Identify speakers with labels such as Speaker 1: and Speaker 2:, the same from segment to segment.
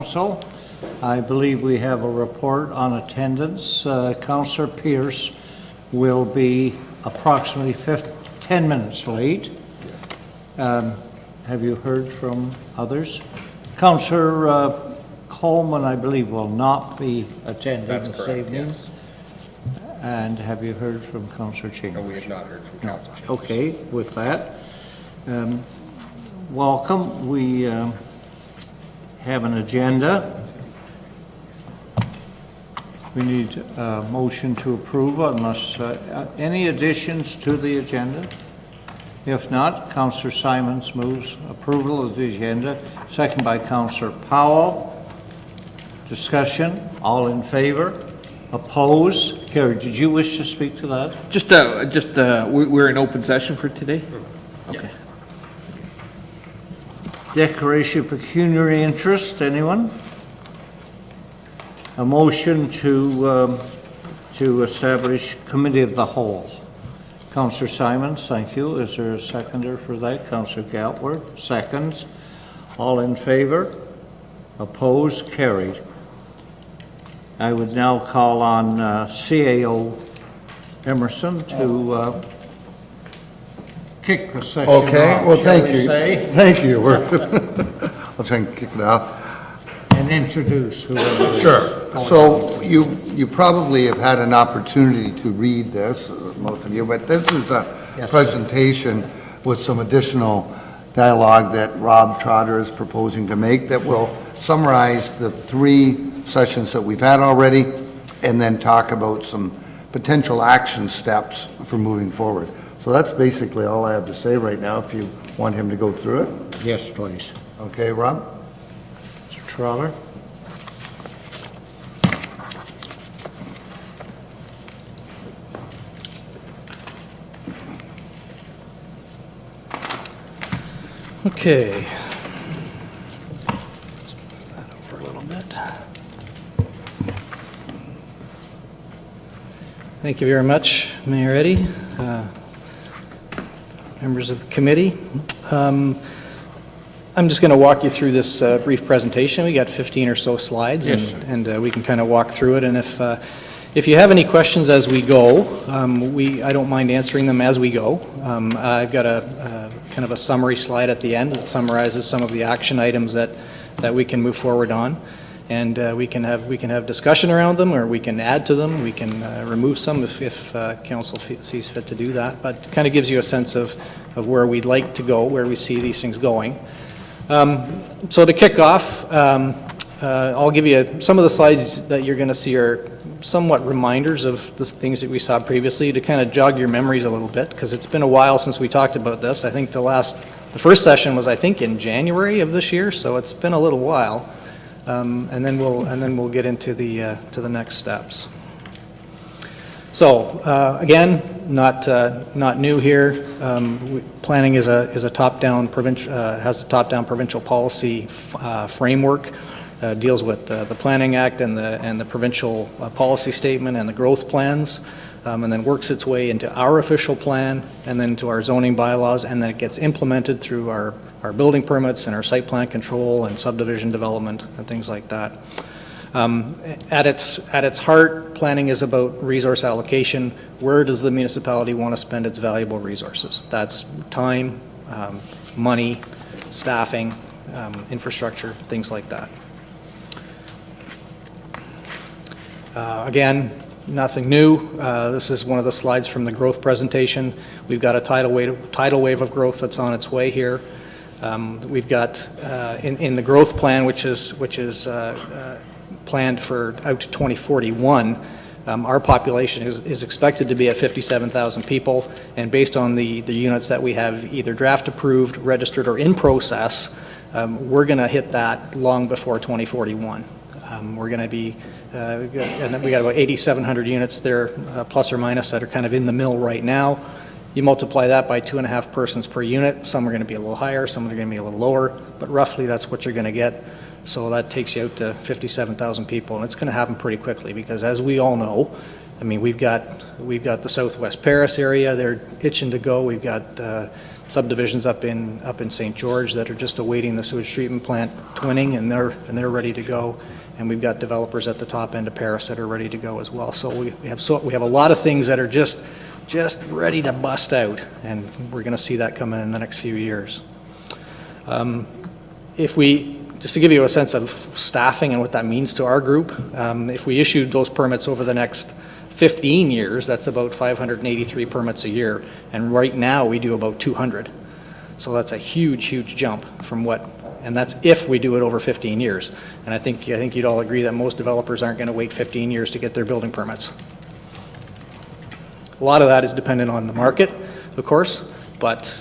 Speaker 1: Council. I believe we have a report on attendance. Councillor Pierce will be approximately 10 minutes late. Have you heard from others? Councillor Coleman, I believe, will not be attending this evening. Yes. And have you heard from Councillor Chambers?
Speaker 2: No, we have not heard from Councillor Chambers.
Speaker 1: Okay, with that, welcome. We have an agenda. We need a motion to approve unless any additions to the agenda. If not, Councillor Simons moves approval of the agenda, second by Councillor Powell. Discussion, all in favor? Opposed? Carried. Did you wish to speak to that?
Speaker 3: We're in open session for today? Okay.
Speaker 1: Declaration of pecuniary interest, anyone? A motion to establish committee of the whole. Councillor Simons, thank you. Is there a seconder for that? Councillor Galtworth, seconds. All in favor? Opposed? Carried. I would now call on CAO Emerson to kick the session off.
Speaker 4: Well, thank you. Thank you. I'll try and kick it off.
Speaker 1: And introduce whoever.
Speaker 4: Sure. So you probably have had an opportunity to read this, most of you, but this is a presentation with some additional dialogue that Rob Trotter is proposing to make that will summarize the 3 sessions that we've had already and then talk about some potential action steps for moving forward. So that's basically all I have to say right now, if you want him to go through it.
Speaker 1: Yes, please.
Speaker 4: Okay, Rob?
Speaker 1: Mr. Trotter.
Speaker 5: Okay. Let's move that over a little bit. Thank you very much, Mayor Eddy, members of the committee. I'm just going to walk you through this brief presentation. We got 15 or so slides, yes. and we can kind of walk through it. And if you have any questions as we go, I don't mind answering them as we go. I've got a kind of a summary slide at the end that summarizes some of the action items that we can move forward on, and we can have discussion around them, or we can add to them. We can remove some if council sees fit to do that. But it kind of gives you a sense of where we'd like to go, where we see these things going. So to kick off, I'll give you some of the slides that you're going to see are somewhat reminders of the things that we saw previously, to kind of jog your memories a little bit, because it's been a while since we talked about this. I think the first session was, I think, in January of this year, so it's been a little while, and then we'll get into the next steps. So again, not new here. Planning is a top-down provincial has a top-down provincial policy framework. Deals with the Planning Act and the provincial policy statement and the growth plans, and then works its way into our official plan and then to our zoning bylaws, and then it gets implemented through our building permits and our site plan control and subdivision development and things like that. At its heart, planning is about resource allocation. Where does the municipality want to spend its valuable resources? That's time, money, staffing, infrastructure, things like that. Again, nothing new. This is one of the slides from the growth presentation. We've got a tidal wave of growth that's on its way here. We've got in the growth plan, which is planned for out to 2041. Our population is expected to be at 57,000 people, and based on the units that we have either draft approved, registered, or in process, we're going to hit that long before 2041. We're going to be we got about 8,700 units there, plus or minus, that are kind of in the mill right now. You multiply that by 2.5 persons per unit. Some are going to be a little higher, some are going to be a little lower, but roughly that's what you're going to get. So that takes you out to 57,000 people, and it's going to happen pretty quickly, because as we all know, I mean, we've got the Southwest Paris area. They're itching to go. We've got subdivisions up in St. George that are just awaiting the sewage treatment plant twinning, and they're ready to go. And we've got developers at the top end of Paris that are ready to go as well. So we have a lot of things that are just ready to bust out, and we're going to see that coming in the next few years. Just to give you a sense of staffing and what that means to our group, if we issued those permits over the next 15 years, that's about 583 permits a year, and right now we do about 200. So that's a huge jump from and that's if we do it over 15 years. And I think you'd all agree that most developers aren't going to wait 15 years to get their building permits. A lot of that is dependent on the market, of course, but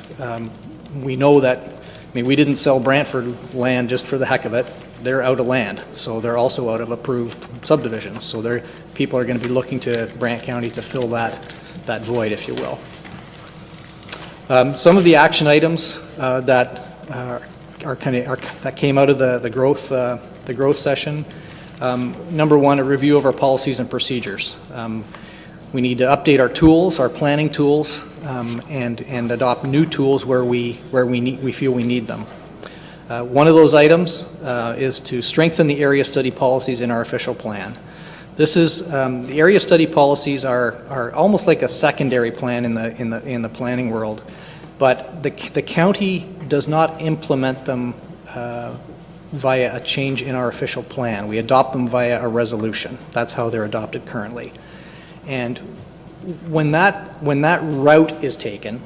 Speaker 5: we know that, we didn't sell Brantford land just for the heck of it. They're out of land, so they're also out of approved subdivisions. So people are going to be looking to Brant County to fill that void, if you will. Some of the action items that that came out of the growth session. Number one, a review of our policies and procedures. We need to update our tools, our planning tools, and adopt new tools where we feel we need them. One of those items is to strengthen the area study policies in our official plan. This is the area study policies are almost like a secondary plan in the planning world, but the county does not implement them via a change in our official plan. We adopt them via a resolution. That's how they're adopted currently. And when that route is taken,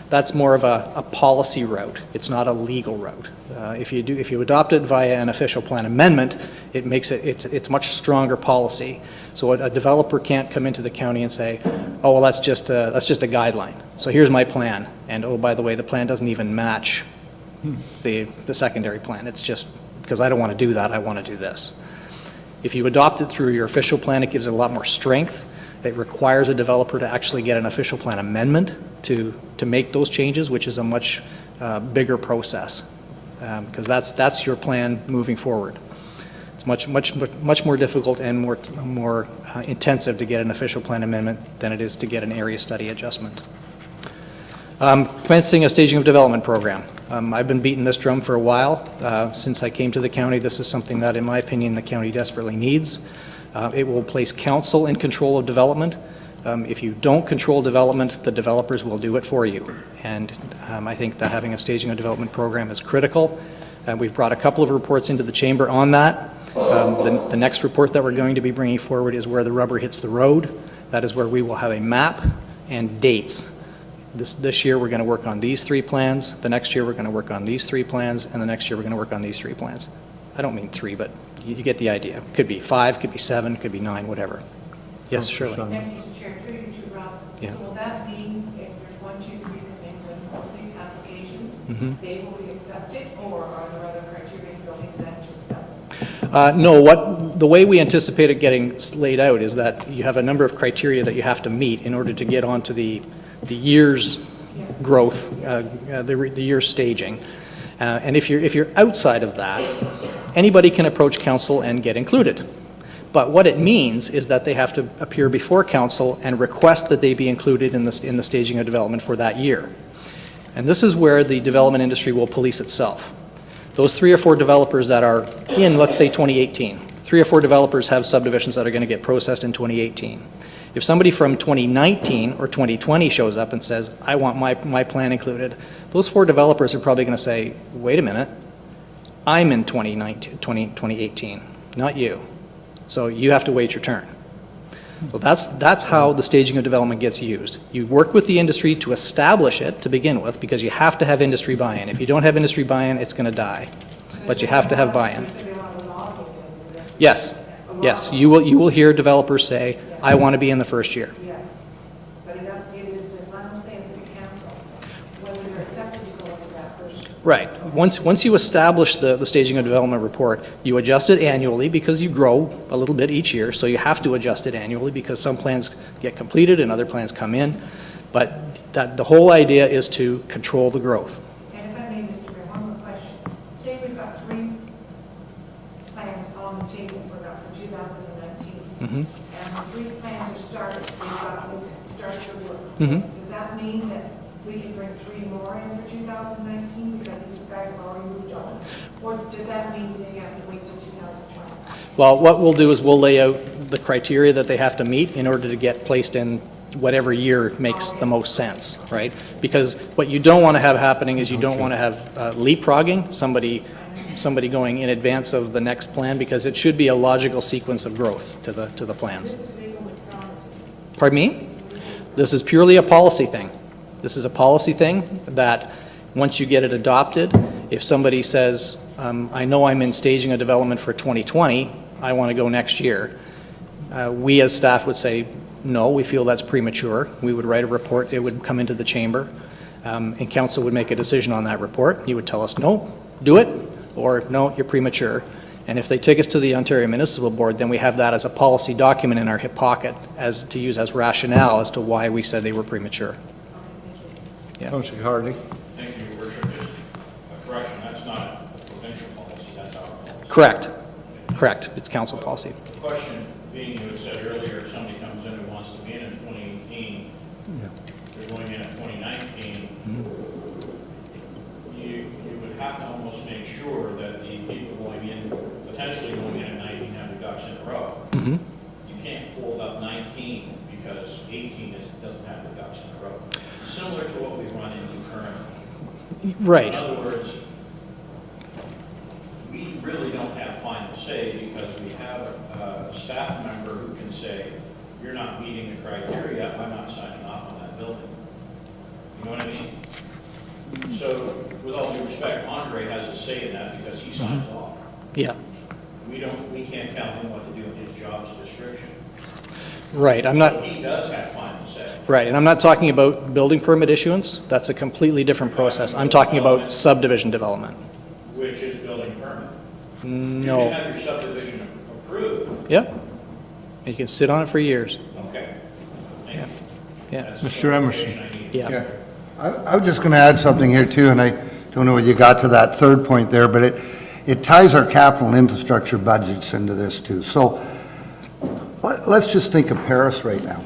Speaker 5: that's more of a policy route. It's not a legal route. If you adopt it via an official plan amendment, it's much stronger policy. So a developer can't come into the county and say, oh, well, that's just a guideline. So here's my plan, and oh, by the way, the plan doesn't even match the secondary plan. It's just because I don't want to do that, I want to do this. If you adopt it through your official plan, it gives it a lot more strength. It requires a developer to actually get an official plan amendment to make those changes, which is a much bigger process, because that's your plan moving forward. It's much more difficult and more intensive to get an official plan amendment than it is to get an area study adjustment. Commencing a staging of development program. I've been beating this drum for a while. Since I came to the county, this is something that, in my opinion, the county desperately needs. It will place council in control of development. If you don't control development, the developers will do it for you. And I think that having a staging of development program is critical. We've brought a couple of reports into the chamber on that. The next report that we're going to be bringing forward is where the rubber hits the road. That is where we will have a map and dates. This year we're going to work on these 3 plans. The next year we're going to work on these 3 plans. And the next year we're going to work on these 3 plans. I don't mean 3, but you get the idea. It could be 5, could be 7, could be 9, whatever. Yes, Shirley.
Speaker 2: Thank you, Mr. Chair. Through you to Rob.
Speaker 5: Yeah.
Speaker 2: So will that mean if there's 1, 2, 3 come in with complete applications, they will be accepted, or are there other criteria building them to accept?
Speaker 5: No, the way we anticipate it getting laid out is that you have a number of criteria that you have to meet in order to get onto the year's growth, the year's staging. And if you're outside of that, anybody can approach council and get included. But what it means is that they have to appear before council and request that they be included in the staging of development for that year. And this is where the development industry will police itself. Those 3 or 4 developers that are in, let's say, 2018, 3 or 4 developers have subdivisions that are going to get processed in 2018. If somebody from 2019 or 2020 shows up and says, I want my plan included, those 4 developers are probably going to say, wait a minute, I'm in 2018, not you. So you have to wait your turn. So that's how the staging of development gets used. You work with the industry to establish it to begin with, because you have to have industry buy-in. If you don't have industry buy-in, it's going to die. But you have to have buy-in. Yes, yes. You will hear developers say, I want to be in the first year.
Speaker 2: Yes, but it is the final say of this council whether you're accepted to go into that first.
Speaker 5: Right. Once you establish the staging of development report, you adjust it annually because you grow a little bit each year, so you have to adjust it annually because some plans get completed and other plans come in. But the whole idea is to control the growth.
Speaker 2: And if I may, Mr. Mayor, one more question. Say we've got 3 plans on the table for 2019. And the 3 plans are started, they've got started to work. Does that mean that we can bring 3 more in for 2019 because these guys have already moved on? Or does that mean they have to wait till 2020?
Speaker 5: Well, what we'll do is we'll lay out the criteria that they have to meet in order to get placed in whatever year makes the most sense, right? Because what you don't want to have happening is you don't want to have leapfrogging, somebody going in advance of the next plan, because it should be a logical sequence of growth to the plans.
Speaker 2: This is legal with promises.
Speaker 5: Pardon me? This is purely a policy thing. This is a policy thing that, once you get it adopted, if somebody says, I know I'm in staging a development for 2020, I want to go next year, we as staff would say, no, we feel that's premature. We would write a report, it would come into the chamber, and council would make a decision on that report. You would tell us, no, do it, or no, you're premature. And if they take us to the Ontario Municipal Board, then we have that as a policy document in our hip pocket as to use as rationale as to why we said they were premature. Yeah.
Speaker 1: Councillor Hardy.
Speaker 6: Thank you, Your Worship. Just a correction, that's not a provincial policy, that's our policy.
Speaker 5: Correct. It's council policy.
Speaker 6: The question being, you had said earlier, if somebody comes in who wants to be in 2018, they're going in 2019, you would have to almost make sure that the people going in, potentially going in 19, have the ducks in a row.
Speaker 5: Mm-hmm.
Speaker 6: You can't hold up 19 because 18 doesn't have the ducks in a row. Similar to what we run into currently.
Speaker 5: Right.
Speaker 6: In other words, we really don't have final say because we have a staff member who can say, you're not meeting the criteria, I'm not signing off on that building. You know what I mean? So, with all due respect, Andre has a say in that because he signs off.
Speaker 5: Yeah.
Speaker 6: We can't tell him what to do in his job's description.
Speaker 5: Right.
Speaker 6: So he does have final say.
Speaker 5: Right, and I'm not talking about building permit issuance. That's a completely different process. I'm talking about subdivision development.
Speaker 6: Which is building permit. You
Speaker 5: No.
Speaker 6: can have your subdivision approved.
Speaker 5: Yep. You can sit on it for years.
Speaker 6: Okay. Thank you.
Speaker 5: Yeah.
Speaker 6: That's the
Speaker 1: Mr. Emerson.
Speaker 6: clarification I need.
Speaker 5: Yeah.
Speaker 4: Yeah, I was just going to add something here too, and I don't know whether you got to that third point there, but it ties our capital and infrastructure budgets into this too. So let's just think of Paris right now.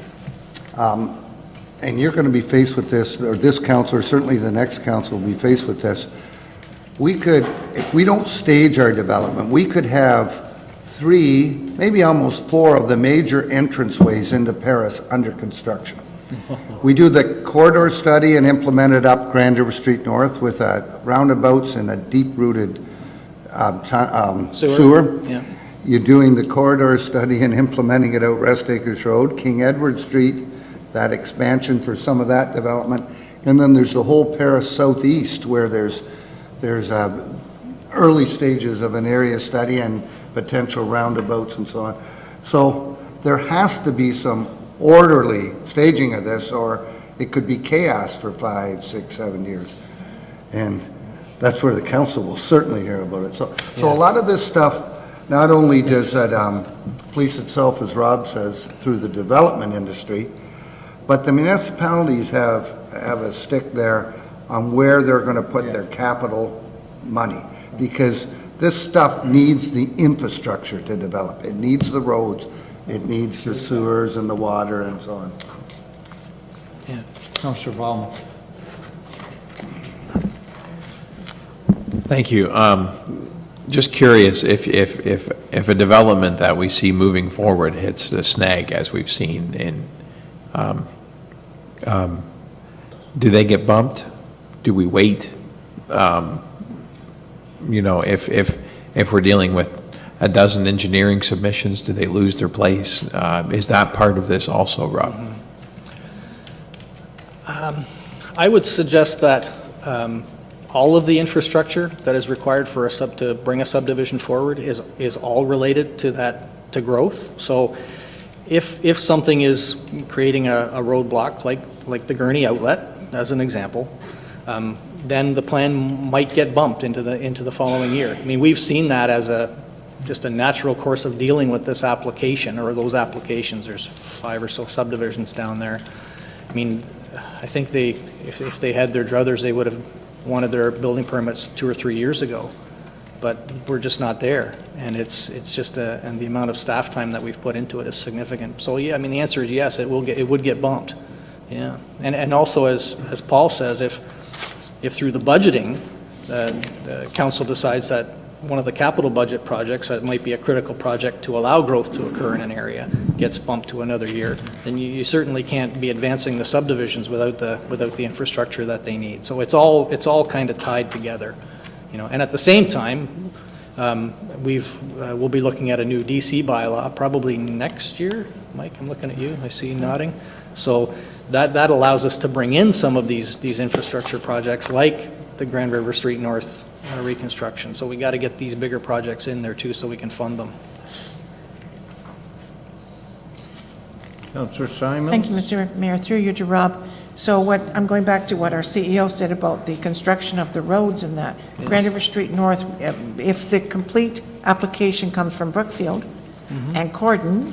Speaker 4: And you're going to be faced with this, or this council, or certainly the next council will be faced with this. We could, if we don't stage our development, we could have 3, maybe almost 4 of the major entranceways into Paris under construction. We do the corridor study and implement it up Grand River Street North with roundabouts and a deep-rooted sewer.
Speaker 5: Yeah.
Speaker 4: You're doing the corridor study and implementing it out Rest Acres Road, King Edward Street, that expansion for some of that development. And then there's the whole Paris Southeast where there's early stages of an area study and potential roundabouts and so on. So there has to be some orderly staging of this, or it could be chaos for 5, 6, 7 years. And that's where the council will certainly hear about it. So a lot of this stuff, not only does that police itself, as Rob says, through the development industry, but the municipalities have a stick there on where they're going to put their capital money, because this stuff needs the infrastructure to develop. It needs the roads, it needs the sewers and the water and so on.
Speaker 5: Yeah.
Speaker 1: Councillor Ballmer.
Speaker 7: Thank you. Just curious, if a development that we see moving forward hits a snag, as we've seen in, do they get bumped? Do we wait? You know, if we're dealing with a dozen engineering submissions, do they lose their place? Is that part of this also, Rob?
Speaker 5: I would suggest that all of the infrastructure that is required for to bring a subdivision forward is all related to that, to growth. So if something is creating a roadblock, like the Gurney outlet, as an example, then the plan might get bumped into the following year. I mean, we've seen that as just a natural course of dealing with this application, or those applications. There's 5 or so subdivisions down there. I mean, I think if they had their druthers, they would have wanted their building permits 2 or 3 years ago, but we're just not there. And it's just and the amount of staff time that we've put into it is significant. So yeah, I mean, the answer is yes, it would get bumped. Yeah, and also, as Paul says, if through the budgeting, the council decides that one of the capital budget projects that might be a critical project to allow growth to occur in an area gets bumped to another year, then you certainly can't be advancing the subdivisions without the infrastructure that they need. So it's all kind of tied together, you know. And at the same time, we'll be looking at a new DC bylaw probably next year. Mike, I'm looking at you. I see you nodding. So that allows us to bring in some of these infrastructure projects like the Grand River Street North reconstruction. So we got to get these bigger projects in there too so we can fund them.
Speaker 1: Councillor Simon?
Speaker 2: Thank you, Mr. Mayor. Through you to Rob. So I'm going back to what our CEO said about the construction of the roads and that.
Speaker 5: Yes.
Speaker 2: Grand River Street North, if the complete application comes from Brookfield and Corden,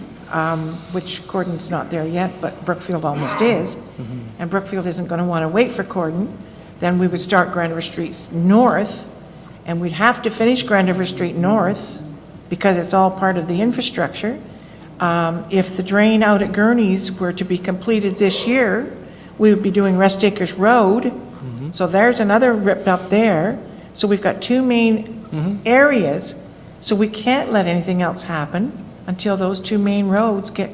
Speaker 2: which Corden's not there yet, but Brookfield almost is, and Brookfield isn't going to want to wait for Corden, then we would start Grand River Street North, and we'd have to finish Grand River Street North because it's all part of the infrastructure. If the drain out at Gurney's were to be completed this year, we would be doing Rest Acres Road. So there's another rip up there. So we've got two main areas. So we can't let anything else happen until those two main roads get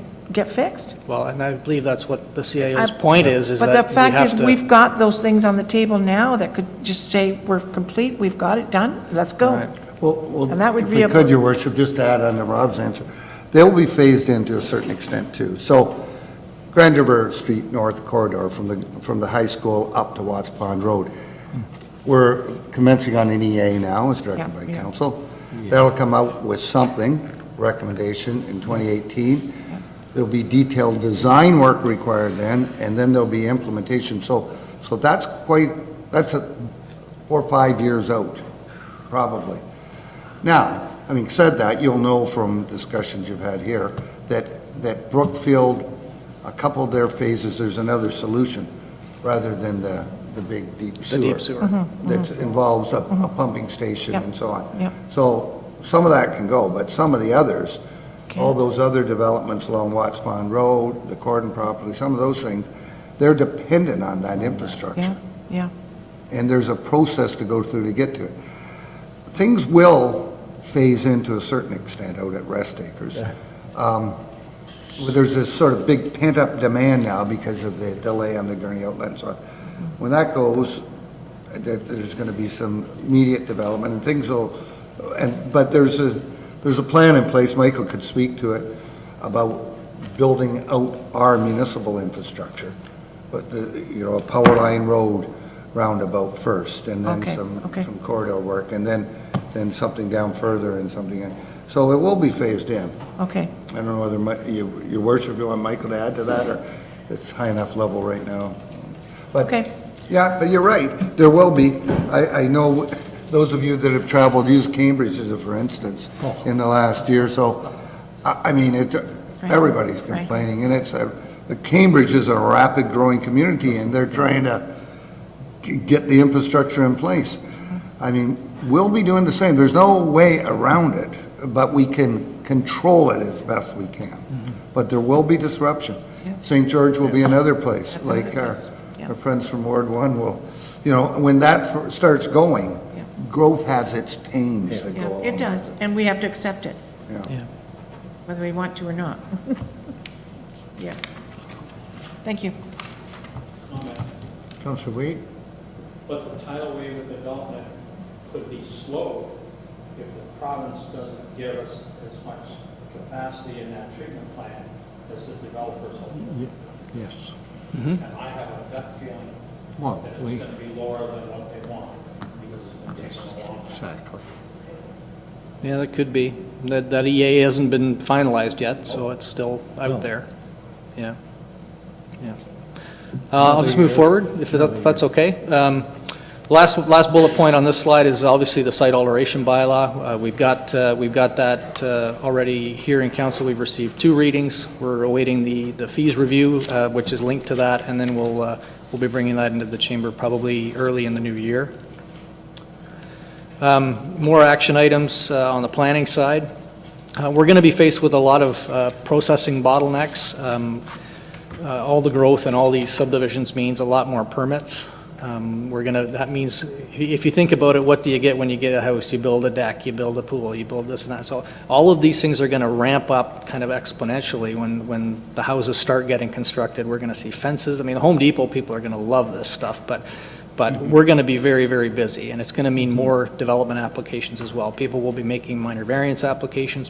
Speaker 2: fixed.
Speaker 5: Well, and I believe that's what the CIO's point is
Speaker 2: But
Speaker 5: that
Speaker 2: the fact
Speaker 5: we have
Speaker 2: is,
Speaker 5: to.
Speaker 2: we've got those things on the table now that could just say, we're complete, we've got it done, let's go.
Speaker 5: Right.
Speaker 4: Well,
Speaker 2: And that would
Speaker 4: if
Speaker 2: be
Speaker 4: we
Speaker 2: a-
Speaker 4: could, Your Worship, just to add on to Rob's answer, they'll be phased in to a certain extent too. So Grand River Street North Corridor from the high school up to Watts Pond Road, we're commencing on an EA now, as directed by
Speaker 2: Yeah.
Speaker 4: council. That'll come out with something, recommendation in 2018. There'll be detailed design work required then, and then there'll be implementation. So that's that's 4 or 5 years out, probably. Now, having said that, you'll know from discussions you've had here that Brookfield, a couple of their phases, there's another solution rather than the big deep sewer.
Speaker 5: The deep sewer.
Speaker 4: That involves a pumping station
Speaker 2: Yep.
Speaker 4: and so on.
Speaker 2: Yep.
Speaker 4: So some of that can go, but some of the others,
Speaker 2: Okay.
Speaker 4: all those other developments along Watts Pond Road, the Corden property, some of those things, they're dependent on that infrastructure.
Speaker 2: Yeah, yeah.
Speaker 4: And there's a process to go through to get to it. Things will phase in to a certain extent out at Rest Acres. There's this sort of big pent-up demand now because of the delay on the Gurney outlet and so on. When that goes, there's going to be some immediate development and things will, but there's a plan in place, Michael could speak to it, about building out our municipal infrastructure. But, a power line road roundabout first, and then
Speaker 2: Okay,
Speaker 4: some
Speaker 2: okay.
Speaker 4: corridor work, and then something down further and something, so it will be phased in.
Speaker 2: Okay.
Speaker 4: I don't know whether your worship, you want Michael to add to that, or it's high enough level right now. But,
Speaker 2: Okay.
Speaker 4: yeah, but you're right, there will be. I know those of you that have traveled, used Cambridge as a for instance, in the last year, so, I mean, everybody's
Speaker 2: Frank.
Speaker 4: complaining, and Cambridge is a rapid growing community, and they're trying to get the infrastructure in place. I mean, we'll be doing the same, there's no way around it, but we can control it as best we can. But there will be disruption.
Speaker 2: Yeah.
Speaker 4: St. George will be another place,
Speaker 2: That's
Speaker 4: like
Speaker 2: another place, yeah.
Speaker 4: our friends from Ward 1 will, when that starts going,
Speaker 2: Yeah.
Speaker 4: growth has its pains that
Speaker 2: Yeah,
Speaker 4: go along.
Speaker 2: it does, and we have to accept it,
Speaker 4: Yeah.
Speaker 5: Yeah.
Speaker 2: whether we want to or not. Yeah. Thank you.
Speaker 1: Councillor Wade?
Speaker 8: But the tidal wave of development could be slowed if the province doesn't give us as much capacity in that treatment plant as the developers hope.
Speaker 1: Yes.
Speaker 8: And I have a gut feeling
Speaker 1: Well,
Speaker 8: that it's going to be lower than what they want because it's been taking a long time.
Speaker 1: exactly.
Speaker 5: Yeah, that could be. That EA hasn't been finalized yet, so it's still out there. Yeah. Yeah. I'll just move forward, if that's okay. Last bullet point on this slide is obviously the site alteration bylaw. We've got that already here in council. We've received 2 readings. We're awaiting the fees review, which is linked to that, and then we'll be bringing that into the chamber probably early in the new year. More action items on the planning side. We're going to be faced with a lot of processing bottlenecks. all the growth and all these subdivisions means a lot more permits. That means, if you think about it, what do you get when you get a house? You build a deck, you build a pool, you build this and that. So all of these things are going to ramp up kind of exponentially when the houses start getting constructed. We're going to see fences. I mean, the Home Depot people are going to love this stuff, but we're going to be very, very busy, and it's going to mean more development applications as well. People will be making minor variance applications.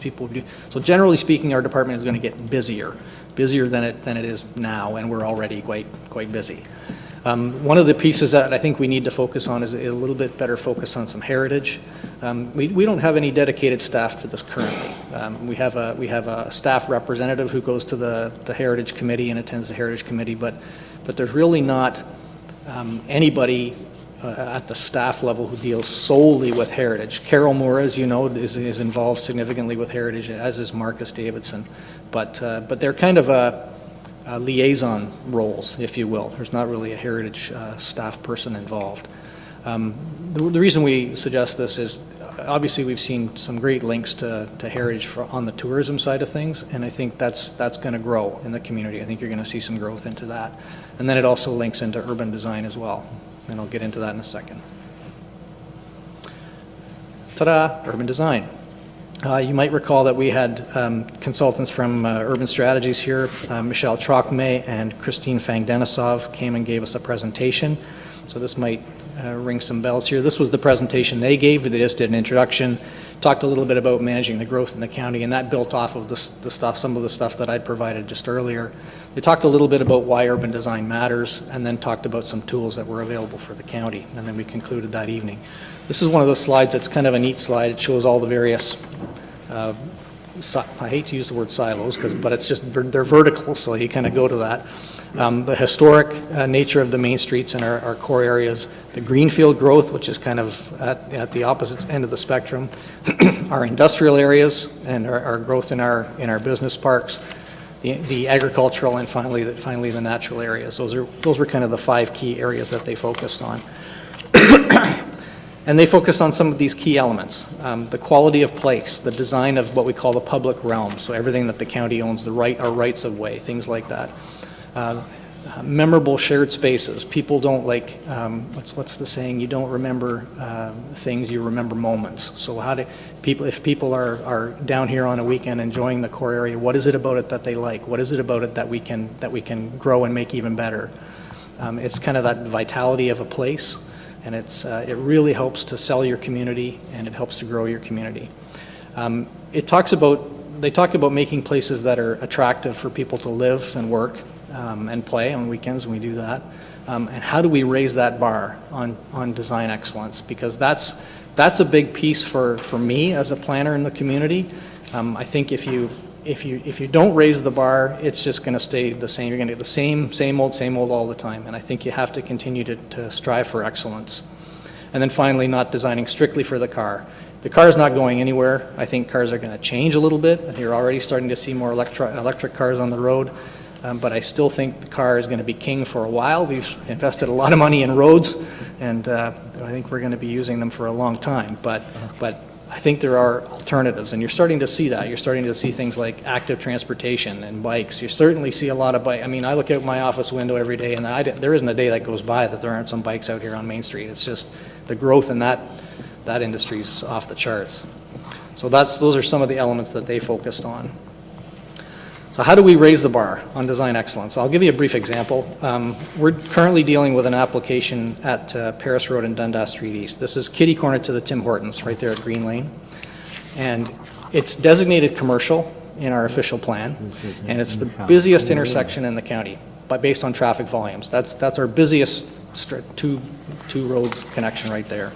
Speaker 5: So generally speaking, our department is going to get busier than it is now, and we're already quite busy. One of the pieces that I think we need to focus on is a little bit better focus on some heritage. We don't have any dedicated staff to this currently. We have a staff representative who goes to the Heritage Committee and attends the Heritage Committee, but there's really not anybody at the staff level who deals solely with heritage. Carol Moore, as you know, is involved significantly with heritage, as is Marcus Davidson, but they're kind of liaison roles, if you will. There's not really a heritage staff person involved. The reason we suggest this is, obviously we've seen some great links to heritage on the tourism side of things, and I think that's going to grow in the community. I think you're going to see some growth into that. And then it also links into urban design as well, and I'll get into that in a second. Ta-da, urban design. You might recall that we had consultants from Urban Strategies here. Michelle Trocme and Christine Fang-Denisov came and gave us a presentation. So this might ring some bells here. This was the presentation they gave. They just did an introduction, talked a little bit about managing the growth in the county, and that built off of some of the stuff that I'd provided just earlier. They talked a little bit about why urban design matters, and then talked about some tools that were available for the county, and then we concluded that evening. This is one of those slides that's kind of a neat slide. It shows all the various, I hate to use the word silos, but it's just, they're vertical, so you kind of go to that. The historic nature of the main streets in our core areas, the greenfield growth, which is kind of at the opposite end of the spectrum, our industrial areas and our growth in our business parks, the agricultural, and finally the natural areas. Those were kind of the 5 key areas that they focused on. And they focused on some of these key elements, the quality of place, the design of what we call the public realm, so everything that the county owns, our rights of way, things like that. Memorable shared spaces. People don't like, what's the saying? You don't remember things, you remember moments. So if people are down here on a weekend enjoying the core area, what is it about it that they like? What is it about it that we can grow and make even better? It's kind of that vitality of a place, and it really helps to sell your community, and it helps to grow your community. They talk about making places that are attractive for people to live and work and play on weekends, and we do that. And how do we raise that bar on design excellence? Because that's a big piece for me as a planner in the community. I think if you don't raise the bar, it's just going to stay the same. You're going to get the same old all the time. And I think you have to continue to strive for excellence. And then finally, not designing strictly for the car. The car is not going anywhere. I think cars are going to change a little bit. I think you're already starting to see more electric cars on the road. But I still think the car is going to be king for a while. We've invested a lot of money in roads, and I think we're going to be using them for a long time. But I think there are alternatives, and you're starting to see that. You're starting to see things like active transportation and bikes. You certainly see a lot of bikes. I mean, I look out my office window every day, and there isn't a day that goes by that there aren't some bikes out here on Main Street. It's just the growth in that industry is off the charts. So those are some of the elements that they focused on. So how do we raise the bar on design excellence? I'll give you a brief example. We're currently dealing with an application at Paris Road and Dundas Street East. This is kitty corner to the Tim Hortons, right there at Green Lane. And it's designated commercial in our official plan, and it's the busiest intersection in the county, but based on traffic volumes. That's our busiest two roads connection right there.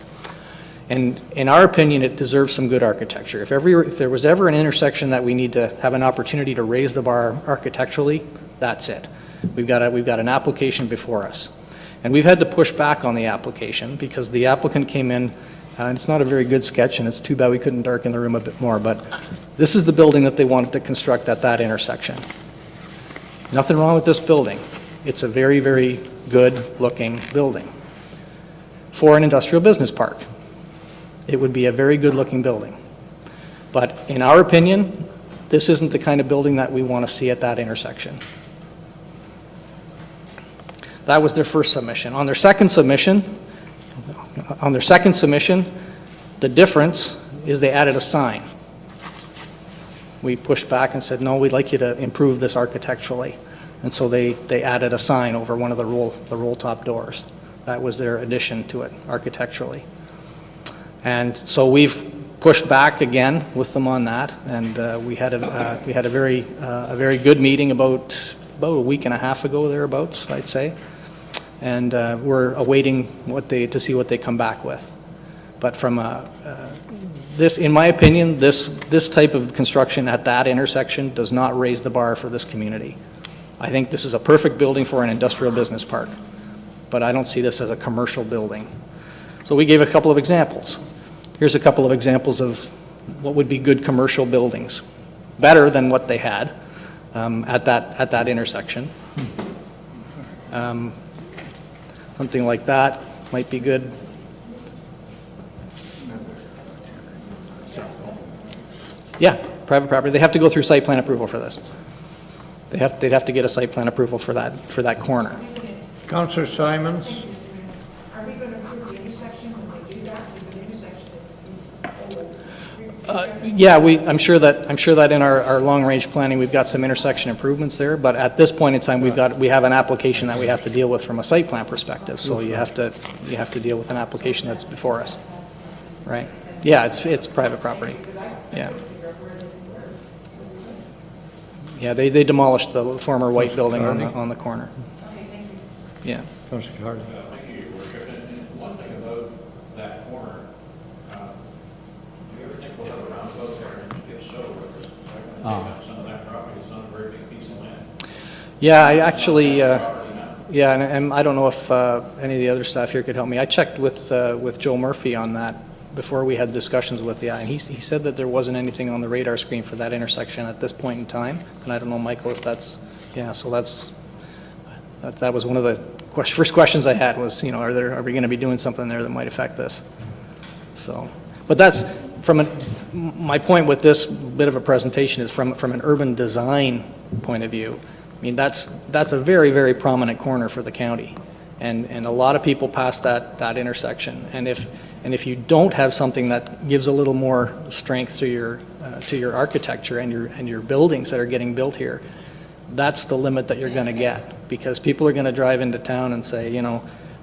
Speaker 5: And in our opinion, it deserves some good architecture. If there was ever an intersection that we need to have an opportunity to raise the bar architecturally, that's it. We've got an application before us. And we've had to push back on the application because the applicant came in, and it's not a very good sketch, and it's too bad we couldn't darken the room a bit more, but this is the building that they wanted to construct at that intersection. Nothing wrong with this building. It's a very, very good-looking building for an industrial business park. It would be a very good-looking building. But in our opinion, this isn't the kind of building that we want to see at that intersection. That was their first submission. On their second submission, the difference is they added a sign. We pushed back and said, no, we'd like you to improve this architecturally. And so they added a sign over one of the roll-top doors. That was their addition to it architecturally. And so we've pushed back again with them on that, and we had a very good meeting about a week and a half ago, thereabouts, I'd say. And we're awaiting to see what they come back with. But from this, in my opinion, this type of construction at that intersection does not raise the bar for this community. I think this is a perfect building for an industrial business park, but I don't see this as a commercial building. So we gave a couple of examples. Here's a couple of examples of what would be good commercial buildings, better than what they had at that intersection. Something like that might be good. Yeah, private property. They have to go through site plan approval for this. They'd have to get a site plan approval for that corner.
Speaker 1: Councillor Simons?
Speaker 2: Are we going to approve the intersection when they do that? Because the intersection is
Speaker 5: Yeah, I'm sure that in our long-range planning, we've got some intersection improvements there, but at this point in time, we have an application that we have to deal with from a site plan perspective, so you have to deal with an application that's before us, right? Yeah, it's private property, yeah. Yeah, they demolished the former white building on the corner.
Speaker 2: Okay, thank you.
Speaker 5: Yeah.
Speaker 1: Councillor Carney?
Speaker 6: Thank you, Your Worship. And one thing about that corner, do you ever think we'll have a roundabout there? And if so, what's going to take up some of that property? It's not a very big piece of land.
Speaker 5: Yeah, I actually,
Speaker 6: Property now.
Speaker 5: yeah, and I don't know if any of the other staff here could help me. I checked with Joe Murphy on that before we had discussions with the eye, and he said that there wasn't anything on the radar screen for that intersection at this point in time. And I don't know, Michael, if that's, yeah, so that was one of the first questions I had was, are we going to be doing something there that might affect this? So, but that's my point with this bit of a presentation is from an urban design point of view. I mean, that's a very, very prominent corner for the county, and a lot of people pass that intersection. And if you don't have something that gives a little more strength to your architecture and your buildings that are getting built here, that's the limit that you're going to get, because people are going to drive into town and say,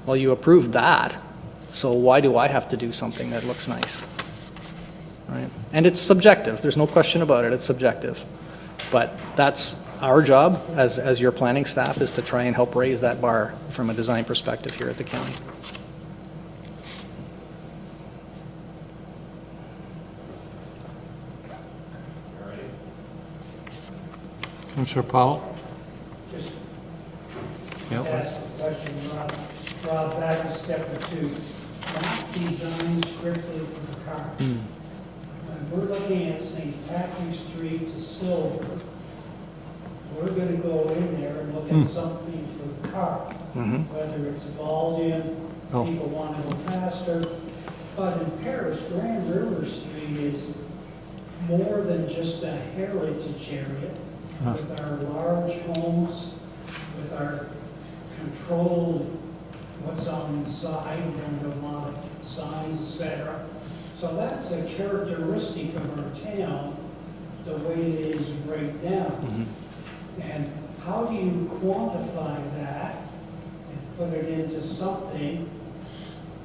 Speaker 5: well, you approved that, so why do I have to do something that looks nice? Right? And it's subjective. There's no question about it. It's subjective. But that's our job as your planning staff, is to try and help raise that bar from a design perspective here at the county.
Speaker 1: Councillor Powell?
Speaker 9: Just
Speaker 1: Yep.
Speaker 9: ask a question, Rob, back a step or two. Not designed strictly for the car. When we're looking at St. Patrick Street to Silver, we're gonna go in there and look at something for the car. Whether it's volume,
Speaker 1: Oh.
Speaker 9: people want to go faster. But in Paris, Grand River Street is more than just a heritage area. With our large homes, with our controlled, what's on the side, we don't have a lot of signs, etc. So that's a characteristic of our town, the way it is right now. And how do you quantify that and put it into something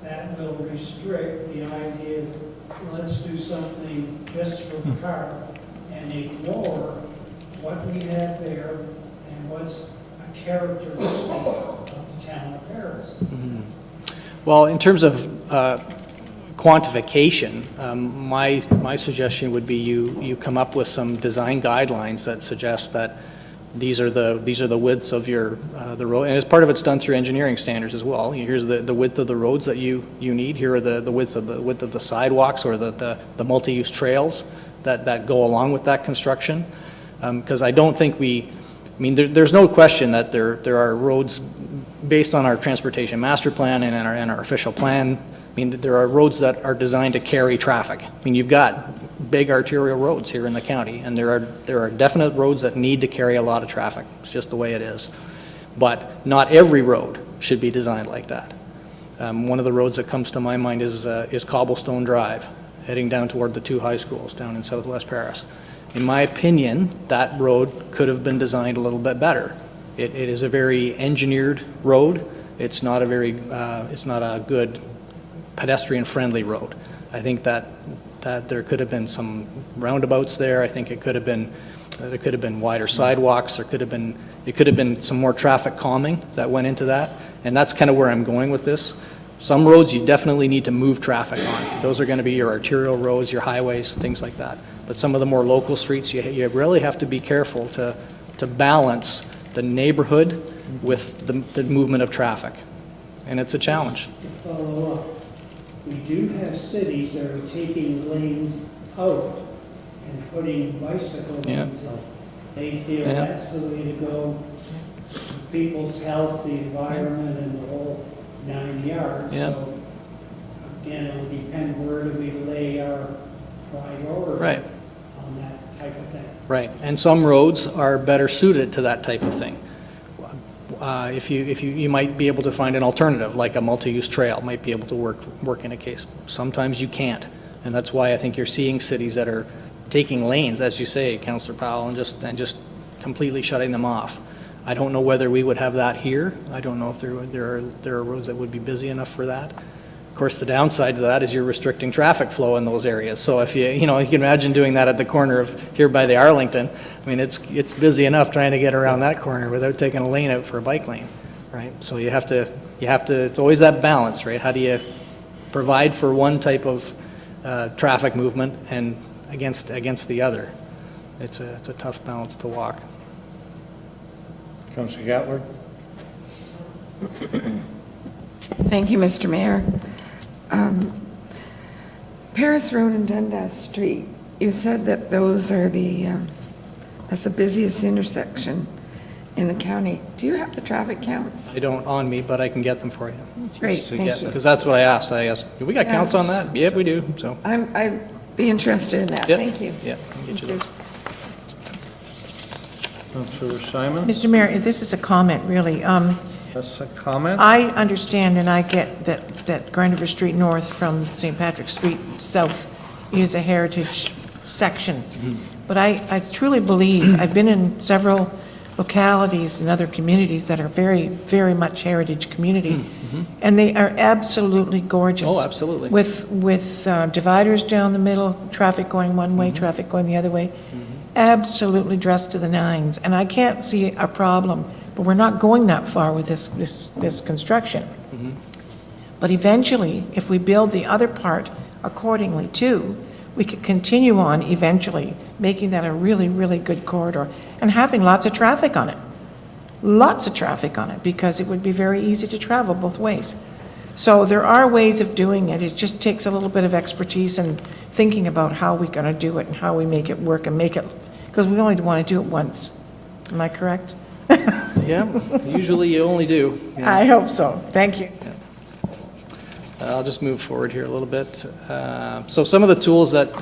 Speaker 9: that will restrict the idea of let's do something just for the car and ignore what we have there and what's a characteristic of the town of Paris?
Speaker 5: Well, in terms of quantification, my suggestion would be you come up with some design guidelines that suggest that these are the widths of your the road, and as part of it's done through engineering standards as well. Here's the width of the roads that you need. Here are the width of the sidewalks or the multi-use trails that go along with that construction. Because I don't think there's no question that there are roads based on our transportation master plan and our official plan. I mean, there are roads that are designed to carry traffic. I mean, you've got big arterial roads here in the county, and there are definite roads that need to carry a lot of traffic. It's just the way it is. But not every road should be designed like that. One of the roads that comes to my mind is Cobblestone Drive, heading down toward the two high schools down in southwest Paris. In my opinion, that road could have been designed a little bit better. It is a very engineered road. It's not a good pedestrian-friendly road. I think that there could have been some roundabouts there. I think there could have been wider sidewalks. It could have been some more traffic calming that went into that. And that's kind of where I'm going with this. Some roads you definitely need to move traffic on. Those are going to be your arterial roads, your highways, things like that. But some of the more local streets, you really have to be careful to balance the neighborhood with the movement of traffic. And it's a challenge.
Speaker 9: To follow up, we do have cities that are taking lanes out and putting bicycle lanes out. They feel that's the way to go. People's health, the environment, and the whole 9 yards.
Speaker 5: Yeah.
Speaker 9: So again, it will depend where do we lay our priority on that type of thing.
Speaker 5: Right, and some roads are better suited to that type of thing. You might be able to find an alternative, like a multi-use trail might be able to work in a case. Sometimes you can't, and that's why I think you're seeing cities that are taking lanes, as you say, Councillor Powell, and just completely shutting them off. I don't know whether we would have that here. I don't know if there are roads that would be busy enough for that. Of course, the downside to that is you're restricting traffic flow in those areas. So if you can imagine doing that at the corner of here by the Arlington, I mean, it's busy enough trying to get around that corner without taking a lane out for a bike lane, right? So you have to, it's always that balance, right? How do you provide for one type of traffic movement and against the other? It's a tough balance to walk.
Speaker 1: Councillor Gatler?
Speaker 10: Thank you, Mr. Mayor. Paris Road and Dundas Street, you said that those are that's the busiest intersection in the county. Do you have the traffic counts?
Speaker 5: I don't on me, but I can get them for you.
Speaker 10: Great, thank you.
Speaker 5: Because that's what I asked. Do we got counts on that? Yeah, we do, so.
Speaker 10: I'd be interested in that.
Speaker 5: Yep.
Speaker 10: Thank you.
Speaker 5: Yeah, I'll get you those.
Speaker 1: Councillor Simon?
Speaker 2: Mr. Mayor, this is a comment, really.
Speaker 1: That's a comment?
Speaker 2: I understand and I get that Grandiver Street North from St. Patrick Street South is a heritage section. But I truly believe, I've been in several localities and other communities that are very, very much heritage community, and they are absolutely gorgeous.
Speaker 5: Oh, absolutely.
Speaker 2: With dividers down the middle, traffic going one way, traffic going the other way. Absolutely dressed to the nines, and I can't see a problem, but we're not going that far with this construction. But eventually, if we build the other part accordingly too, we could continue on eventually, making that a really, really good corridor, and having lots of traffic on it. Lots of traffic on it, because it would be very easy to travel both ways. So there are ways of doing it. It just takes a little bit of expertise and thinking about how we're going to do it and how we make it work and make it, because we only want to do it once. Am I correct?
Speaker 5: Yeah, usually you only do. Yeah.
Speaker 2: I hope so. Thank you.
Speaker 5: I'll just move forward here a little bit. So some of the tools that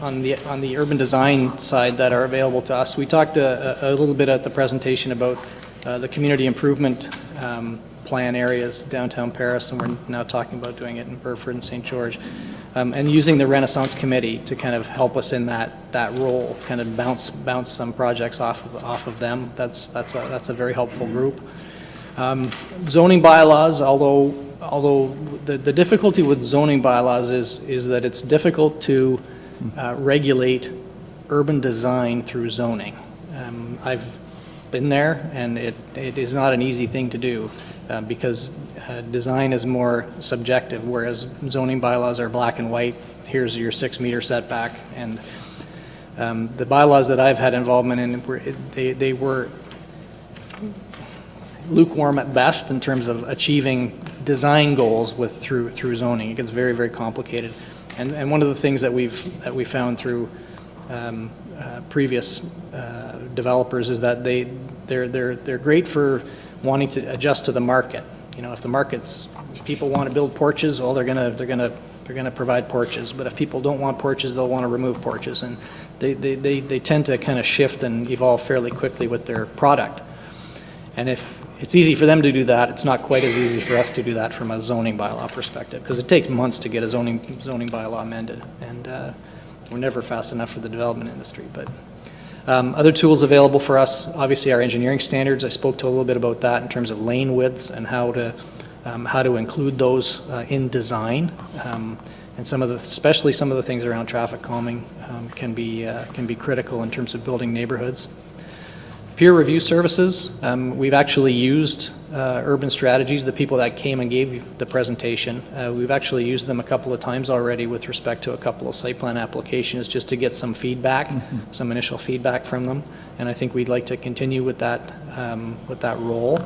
Speaker 5: on the urban design side that are available to us, we talked a little bit at the presentation about the community improvement plan areas downtown Paris, and we're now talking about doing it in Burford and St. George, and using the Renaissance Committee to kind of help us in that role, kind of bounce some projects off of them. That's a very helpful group. Zoning bylaws, although the difficulty with zoning bylaws is that it's difficult to regulate urban design through zoning. I've been there, and it is not an easy thing to do because design is more subjective, whereas zoning bylaws are black and white. Here's your 6-meter setback, and the bylaws that I've had involvement in, they were lukewarm at best in terms of achieving design goals through zoning. It gets very, very complicated. And one of the things that we found through previous developers is that they're great for wanting to adjust to the market. If people want to build porches, well, they're gonna provide porches. But if people don't want porches, they'll want to remove porches, and they tend to kind of shift and evolve fairly quickly with their product. And if it's easy for them to do that, it's not quite as easy for us to do that from a zoning bylaw perspective, because it takes months to get a zoning bylaw amended, and we're never fast enough for the development industry. But other tools available for us, obviously our engineering standards. I spoke to a little bit about that in terms of lane widths and how to include those in design. And especially some of the things around traffic calming can be critical in terms of building neighborhoods. Peer review services, we've actually used Urban Strategies, the people that came and gave the presentation. We've actually used them a couple of times already with respect to a couple of site plan applications, just to get some feedback, some initial feedback from them. And I think we'd like to continue with that role.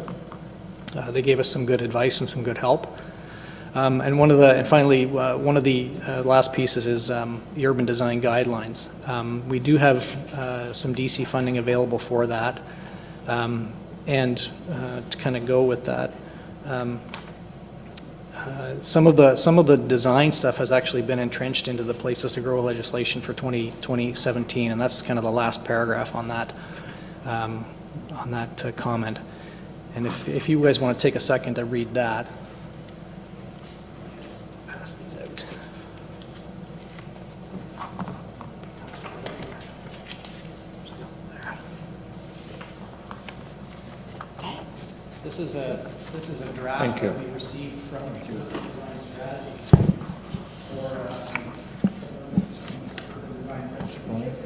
Speaker 5: They gave us some good advice and some good help. And finally, one of the last pieces is the urban design guidelines. We do have some DC funding available for that. And to kind of go with that, some of the design stuff has actually been entrenched into the Places to Grow legislation for 2017, and that's kind of the last paragraph on that comment. And if you guys want to take a second to read that. Pass these out. This is a draft
Speaker 1: Thank you.
Speaker 5: that we received from Design Strategies for some design principles.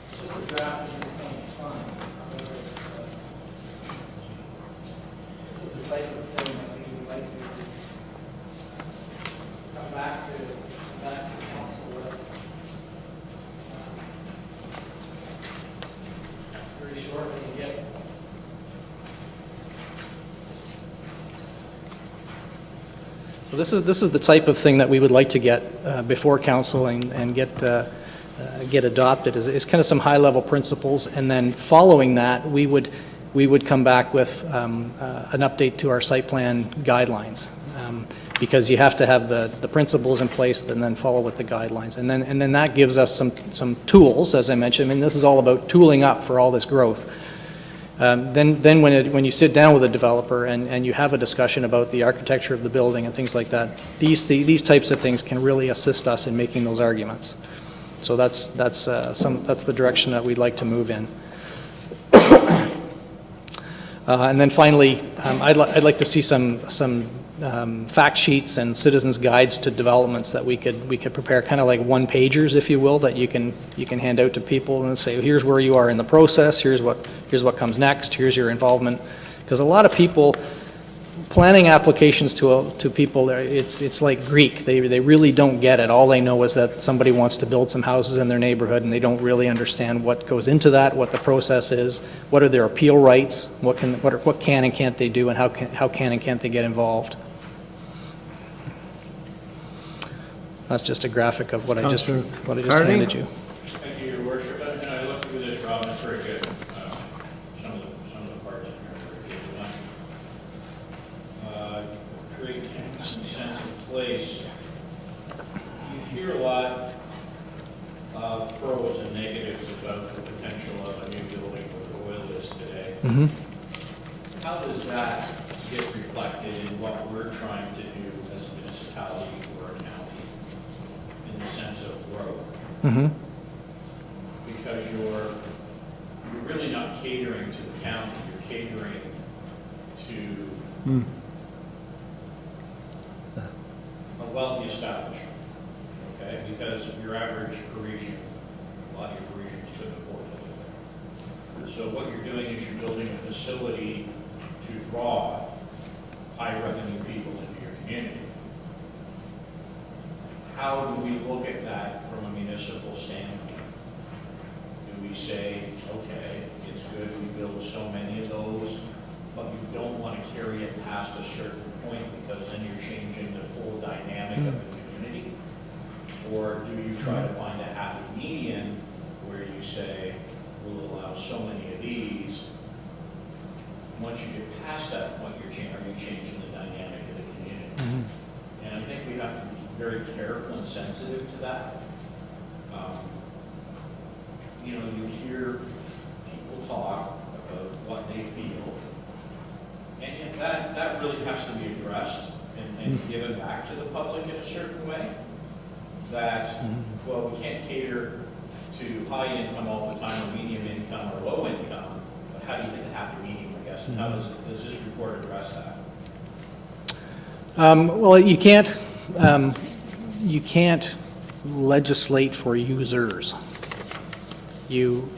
Speaker 5: It's just a draft at this point in time. However, this is the type of thing that we would like to come back to council with very shortly and get. So this is the type of thing that we would like to get before council and get adopted is kind of some high-level principles, and then following that we would come back with an update to our site plan guidelines, because you have to have the principles in place and then follow with the guidelines, and then that gives us some tools, as I mentioned. I mean, this is all about tooling up for all this growth. Then when you sit down with a developer and you have a discussion about the architecture of the building and things like that, these types of things can really assist us in making those arguments. So that's the direction that we'd like to move in. And then finally, I'd like to see some fact sheets and citizens guides to developments that we could prepare, kind of like one-pagers, if you will, that you can hand out to people and say, here's where you are in the process, here's what comes next, here's your involvement. Because a lot of people, planning applications to people, it's like Greek. They really don't get it. All they know is that somebody wants to build some houses in their neighborhood, and they don't really understand what goes into that, what the process is, what are their appeal rights, what can and can't they do, and how can and can't they get involved. That's just a graphic of what I just handed you.
Speaker 6: Thank you, Your Worship. And I looked through this, Rob, and it's very good. Some of the parts in here are very good. Create a sense of place. You hear a lot of pros and negatives about the potential of a new building where the oil is today.
Speaker 5: Mm-hmm.
Speaker 6: How does that get reflected in what we're trying to do as a municipality or a county in the sense of growth?
Speaker 5: Mm-hmm.
Speaker 6: Because you're really not catering to the county, you're catering to a wealthy establishment, okay? Because your average Parisian, a lot of your Parisians couldn't afford to live there. So what you're doing is you're building a facility to draw high revenue people into your community. How do we look at that from a municipal standpoint? Do we say, okay, it's good we build so many of those, but you don't want to carry it past a certain point because then you're changing the whole dynamic of the community? Or do you try to find a happy median where you say, we'll allow so many of these? Once you get past that point, are you changing the dynamic of the community? Mm-hmm. And I think we have to be very careful and sensitive to that. You hear people talk about what they feel, and given back to the public in a certain way, that, well, we can't cater to high income all the time, or medium income, or low income, but how do you hit the happy medium, I guess, and how does this report address that?
Speaker 5: Well, you can't legislate for users. You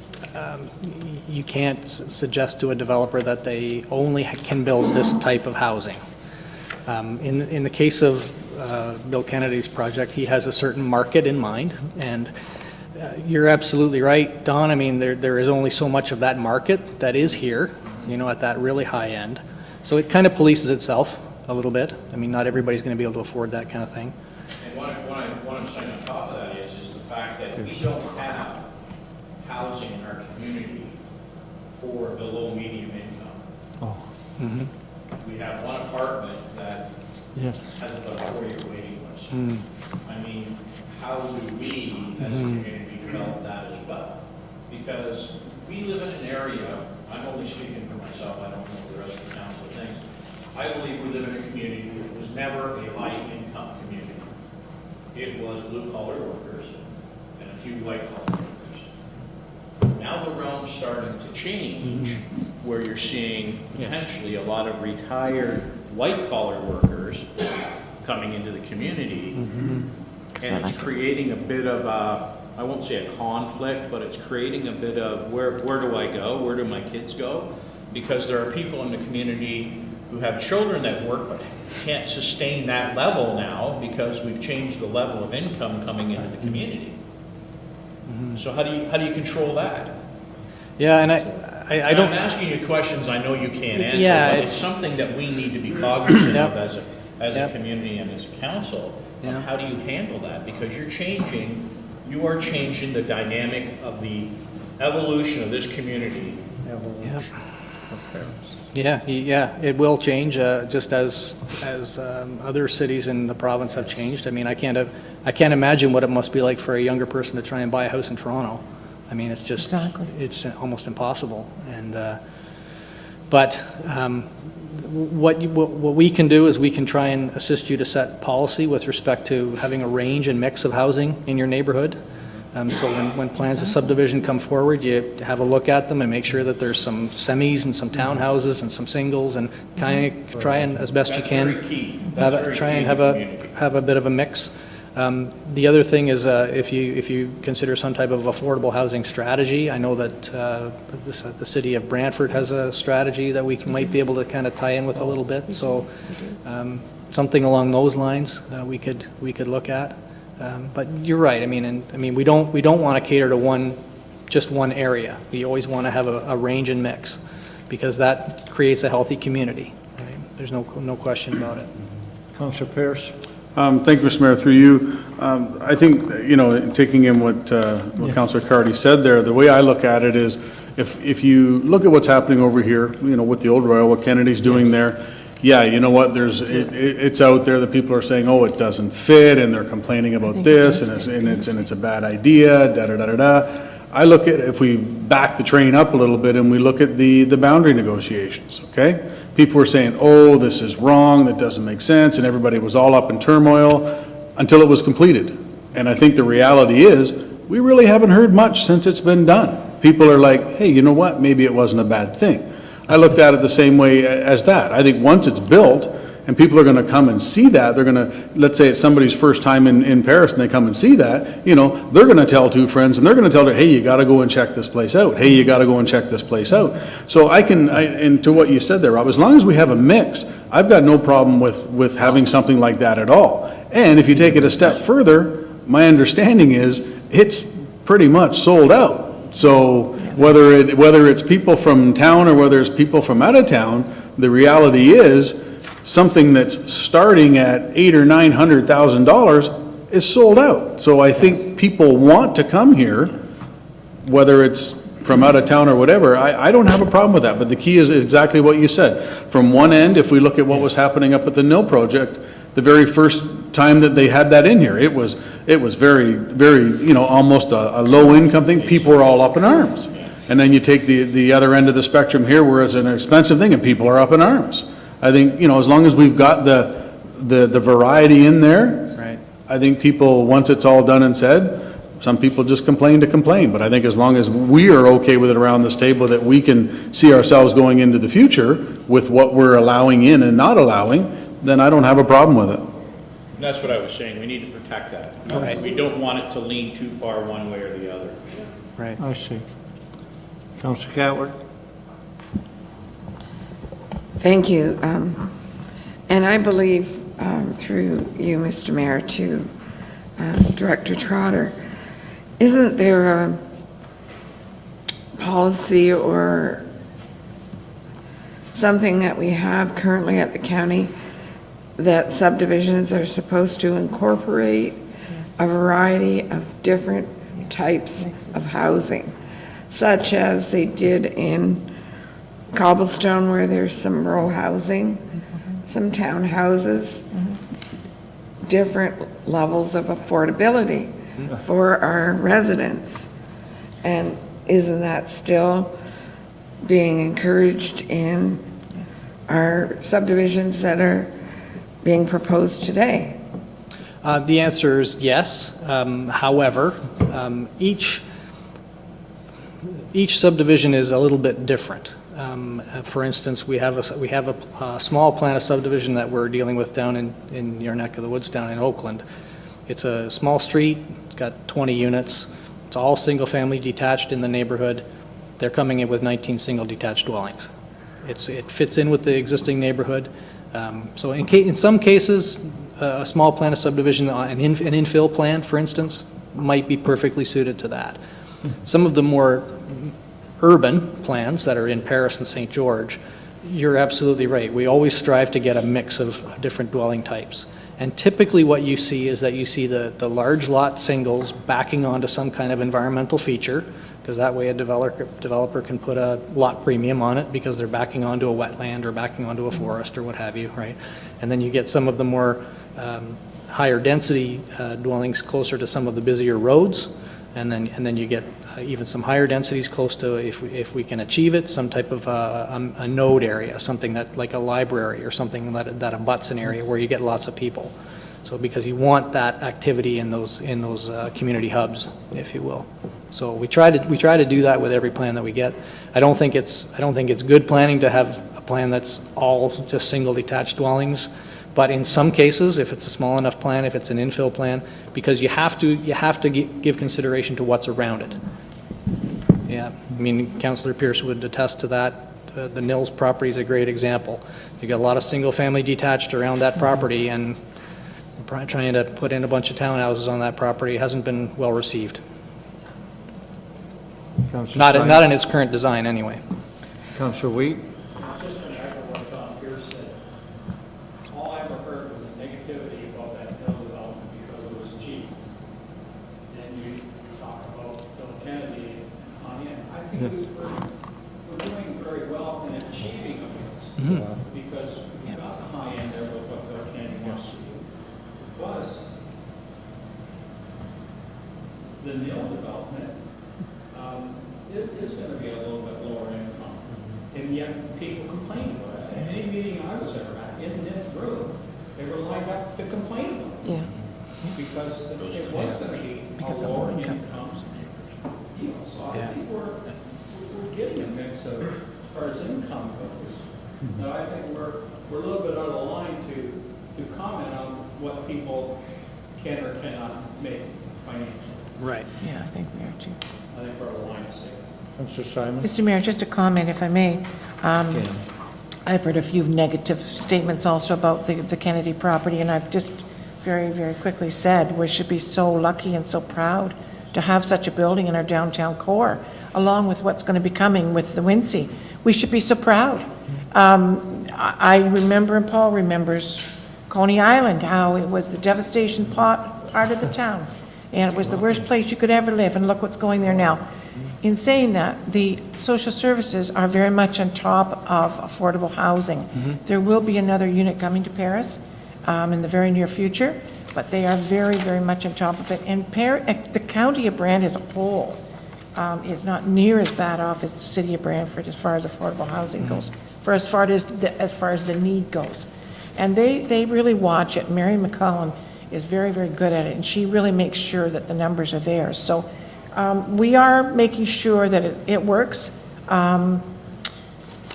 Speaker 5: can't suggest to a developer that they only can build this type of housing. In the case of Bill Kennedy's project, he has a certain market in mind, and you're absolutely right, Don. I mean, there is only so much of that market that is here, at that really high end. So it kind of polices itself a little bit. I mean, not everybody's going to be able to afford that kind of thing.
Speaker 6: And what I'm saying on top of that is the fact that we don't have housing in our community for the low medium income.
Speaker 1: Oh,
Speaker 6: We have one apartment that
Speaker 1: yes.
Speaker 6: has about a 4-year waiting list. I mean, how do we as a community develop that as well? Because we live in an area, I'm only speaking for myself, I don't know what the rest of the council thinks. I believe we live in a community that was never a high-income community. It was blue-collar workers and a few white-collar workers. Now the realm's starting to change, where you're seeing potentially a lot of retired white-collar workers coming into the community. And it's creating a bit of a, I won't say a conflict, but it's creating a bit of where do I go? Where do my kids go? Because there are people in the community who have children that work but can't sustain that level now because we've changed the level of income coming into the community. So how do you control that?
Speaker 5: Yeah, and I don't.
Speaker 6: I'm asking you questions I know you can't answer,
Speaker 5: Yeah,
Speaker 6: but it's something that we need to be cognizant of as a community and as a council.
Speaker 5: Yeah.
Speaker 6: How do you handle that? Because you are changing the dynamic of the evolution of this community.
Speaker 5: Yeah, it will change, just as other cities in the province have changed. I mean, I can't imagine what it must be like for a younger person to try and buy a house in Toronto. I mean, it's just, it's almost impossible. And what we can do is we can try and assist you to set policy with respect to having a range and mix of housing in your neighborhood. So when plans of subdivision come forward, you have a look at them and make sure that there's some semis and some townhouses and some singles, and kind of try and, as best you can, try and have a bit of a mix. The other thing is if you consider some type of affordable housing strategy, I know that the city of Brantford has a strategy that we might be able to kind of tie in with a little bit. So something along those lines we could look at. But you're right. I mean, we don't want to cater to just one area. We always want to have a range and mix, because that creates a healthy community. Right? There's no question about it.
Speaker 1: Councillor Pierce.
Speaker 11: Thank you, Mr. Mayor. Through you, I think, taking in what Councillor Cardy said there, the way I look at it is, if you look at what's happening over here, with the Old Royal, what Kennedy's doing there, yeah, you know what, it's out there that people are saying, oh, it doesn't fit, and they're complaining about this, and it's a bad idea, da-da-da-da-da. I look at, if we back the train up a little bit and we look at the boundary negotiations, okay? People were saying, oh, this is wrong, that doesn't make sense, and everybody was all up in turmoil until it was completed. And I think the reality is, we really haven't heard much since it's been done. People are like, hey, you know what, maybe it wasn't a bad thing. I looked at it the same way as that. I think once it's built, and people are going to come and see that, they're going to, let's say it's somebody's first time in Paris and they come and see that, they're going to tell two friends, and they're going to tell her, hey, you got to go and check this place out. Hey, you got to go and check this place out. So and to what you said there, Rob, as long as we have a mix, I've got no problem with having something like that at all. And if you take it a step further, my understanding is it's pretty much sold out. So whether it's people from town or whether it's people from out of town, the reality is something that's starting at $800,000 or $900,000 is sold out. So I think people want to come here, whether it's from out of town or whatever. I don't have a problem with that. But the key is exactly what you said. From one end, if we look at what was happening up at the Mill project, the very first time that they had that in here, it was very, very, almost a low income thing. People were all up in arms. And then you take the other end of the spectrum here, where it's an expensive thing and people are up in arms. I think, as long as we've got the variety in there,
Speaker 5: Right.
Speaker 11: I think people, once it's all done and said, some people just complain to complain, but I think as long as we are okay with it around this table, that we can see ourselves going into the future with what we're allowing in and not allowing, then I don't have a problem with it.
Speaker 6: And that's what I was saying, we need to protect that.
Speaker 5: Right.
Speaker 6: We don't want it to lean too far one way or the other.
Speaker 5: Right.
Speaker 1: I see. Councillor Gatward?
Speaker 10: Thank you. And I believe, through you, Mr. Mayor, to Director Trotter, isn't there a policy or something that we have currently at the county that subdivisions are supposed to incorporate a variety of different types of housing, such as they did in Cobblestone, where there's some row housing, some townhouses, different levels of affordability for our residents? And isn't that still being encouraged in our subdivisions that are being proposed today?
Speaker 5: The answer is yes. However, each subdivision is a little bit different. For instance, we have a small plan of subdivision that we're dealing with down in your neck of the woods down in Oakland. It's a small street, it's got 20 units, it's all single-family detached in the neighborhood. They're coming in with 19 single detached dwellings. It fits in with the existing neighborhood. So in some cases, a small plan of subdivision, an infill plan, for instance, might be perfectly suited to that. Some of the more urban plans that are in Paris and St. George, you're absolutely right. We always strive to get a mix of different dwelling types. And typically what you see is that you see the large lot singles backing onto some kind of environmental feature, because that way a developer can put a lot premium on it because they're backing onto a wetland or backing onto a forest or what have you, right? And then you get some of the more higher density dwellings closer to some of the busier roads, and then you get even some higher densities close to, if we can achieve it, some type of a node area, something that, like a library or something that abuts an area where you get lots of people. So because you want that activity in those community hubs, if you will. So we try to do that with every plan that we get. I don't think it's good planning to have a plan that's all just single detached dwellings. But in some cases, if it's a small enough plan, if it's an infill plan, because you have to give consideration to what's around it. Yeah, I mean, Councillor Pierce would attest to that. The Nils property is a great example. You got a lot of single-family detached around that property, and trying to put in a bunch of townhouses on that property hasn't been well received. Not in its current design, anyway.
Speaker 1: Councillor Wheat?
Speaker 8: Just to echo what John Pierce said, all I ever heard was a negativity about that hill development because it was cheap. Then you talk about Bill Kennedy and on in. I think we're doing very well in achieving of this, because we got the high end there with what Bill Kennedy wants to do. Plus, the mill development, it is going to be a little bit lower income. And yet people complain about it. At any meeting I was ever at, in this room, they were lined up to complain about it.
Speaker 2: Yeah.
Speaker 8: Because it was going to be a lower income deal. So I think we're getting a mix of, as far as income goes. Now, I think we're a little bit out of the line to comment on what people can or cannot make financially.
Speaker 5: Right.
Speaker 2: Yeah, I think we are too.
Speaker 8: I think we're out of the line to say that.
Speaker 1: Councillor Simon?
Speaker 2: Mr. Mayor, just a comment, if I may. I've heard a few negative statements also about the Kennedy property, and I've just very, very quickly said we should be so lucky and so proud to have such a building in our downtown core, along with what's going to be coming with the Wincy. We should be so proud. I remember, and Paul remembers, Coney Island, how it was the devastation part of the town, and it was the worst place you could ever live, and look what's going there now. In saying that, the social services are very much on top of affordable housing. There will be another unit coming to Paris in the very near future, but they are very, very much on top of it. And the county of Brant as a whole is not near as bad off as the city of Brantford as far as affordable housing goes, for as far as the need goes. And they really watch it. Mary McCollum is very, very good at it, and she really makes sure that the numbers are there. So we are making sure that it works.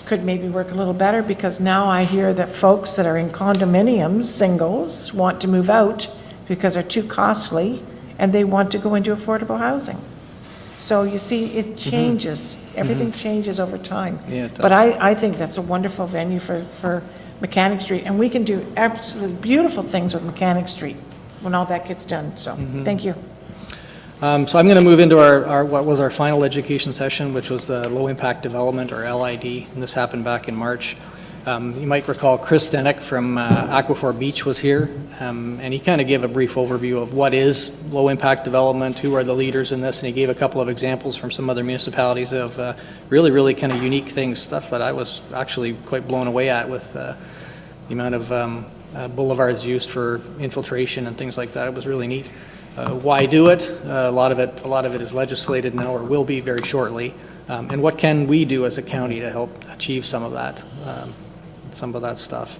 Speaker 2: Could maybe work a little better, because now I hear that folks that are in condominiums, singles, want to move out because they're too costly, and they want to go into affordable housing. So you see, it changes. Everything changes over time.
Speaker 5: Yeah, it does.
Speaker 2: But I think that's a wonderful venue for Mechanic Street, and we can do absolutely beautiful things with Mechanic Street when all that gets done. So, thank you.
Speaker 5: So I'm going to move into what was our final education session, which was low-impact development, or LID, and this happened back in March. You might recall Chris Denick from Aquifer Beach was here, and he kind of gave a brief overview of what is low-impact development, who are the leaders in this, and he gave a couple of examples from some other municipalities of really, really kind of unique things, stuff that I was actually quite blown away at with the amount of boulevards used for infiltration and things like that. It was really neat. Why do it? A lot of it is legislated now, or will be very shortly. And what can we do as a county to help achieve some of that stuff?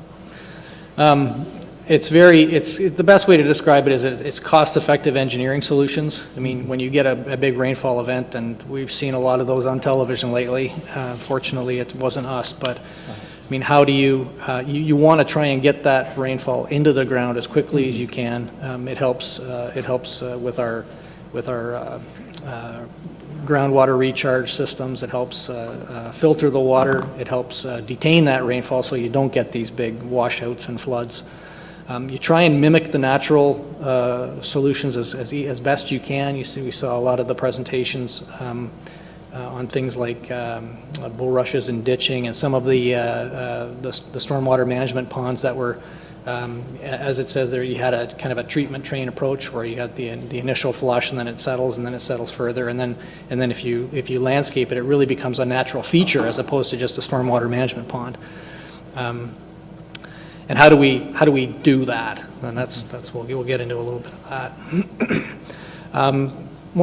Speaker 5: It's the best way to describe it is it's cost-effective engineering solutions. I mean, when you get a big rainfall event, and we've seen a lot of those on television lately. Fortunately, it wasn't us, but I mean, how do you want to try and get that rainfall into the ground as quickly as you can. It helps with our groundwater recharge systems. It helps filter the water. It helps detain that rainfall so you don't get these big washouts and floods. You try and mimic the natural solutions as best you can. We saw a lot of the presentations on things like bulrushes and ditching, and some of the stormwater management ponds that were, as it says there, you had a kind of a treatment train approach where you got the initial flush, and then it settles further, and then if you landscape it, it really becomes a natural feature as opposed to just a stormwater management pond. And how do we do that? And we'll get into a little bit of that.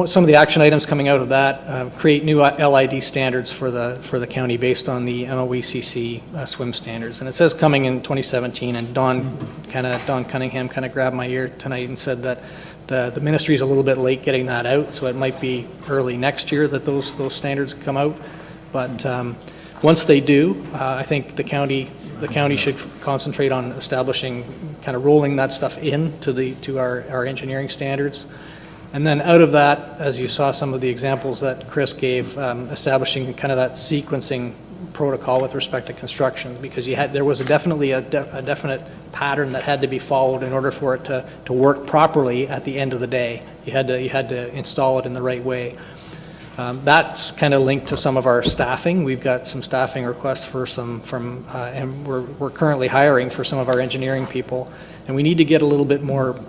Speaker 5: Some of the action items coming out of that, create new LID standards for the county based on the MOECC swim standards. And it says coming in 2017, and Don Cunningham kind of grabbed my ear tonight and said that the ministry is a little bit late getting that out, so it might be early next year that those standards come out. But once they do, I think the county should concentrate on establishing, kind of rolling that stuff to our engineering standards. And then out of that, as you saw some of the examples that Chris gave, establishing kind of that sequencing protocol with respect to construction, because there was definitely a definite pattern that had to be followed in order for it to work properly at the end of the day. You had to install it in the right way. That's kind of linked to some of our staffing. We've got some staffing requests and we're currently hiring for some of our engineering people. And we need to get a little bit more,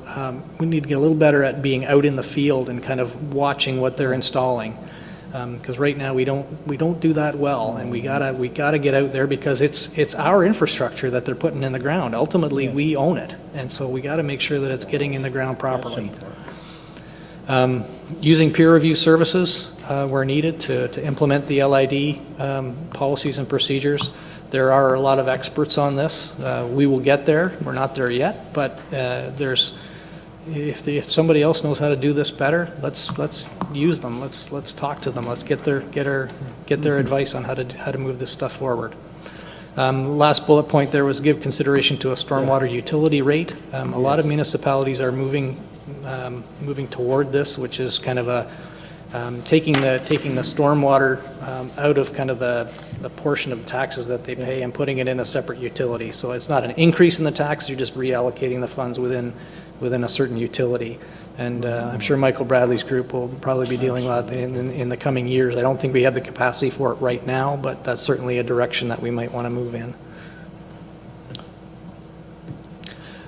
Speaker 5: we need to get a little better at being out in the field and kind of watching what they're installing. Because right now we don't do that well, and we gotta get out there, because it's our infrastructure that they're putting in the ground. Ultimately, we own it, and so we gotta make sure that it's getting in the ground properly. Using peer review services where needed to implement the LID policies and procedures. There are a lot of experts on this. We will get there. We're not there yet, but if somebody else knows how to do this better, let's use them. Let's talk to them. Let's get their advice on how to move this stuff forward. Last bullet point there was give consideration to a stormwater utility rate. A lot of municipalities are moving toward this, which is kind of taking the stormwater out of kind of the portion of the taxes that they pay and putting it in a separate utility. So it's not an increase in the tax, you're just reallocating the funds within a certain utility. And I'm sure Michael Bradley's group will probably be dealing with that in the coming years. I don't think we have the capacity for it right now, but that's certainly a direction that we might want to move in.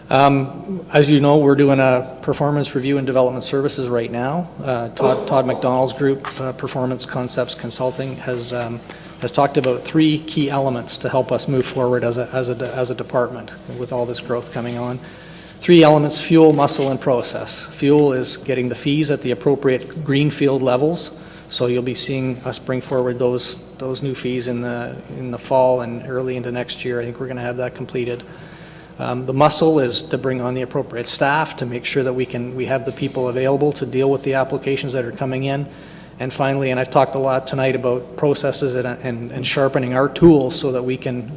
Speaker 5: As you know, we're doing a performance review and development services right now. Todd McDonald's group, Performance Concepts Consulting, has talked about 3 key elements to help us move forward as a department with all this growth coming on. 3 elements: fuel, muscle, and process. Fuel is getting the fees at the appropriate greenfield levels. So you'll be seeing us bring forward those new fees in the fall and early into next year. I think we're going to have that completed. The muscle is to bring on the appropriate staff to make sure that we have the people available to deal with the applications that are coming in. And finally, and I've talked a lot tonight about processes and sharpening our tools so that we can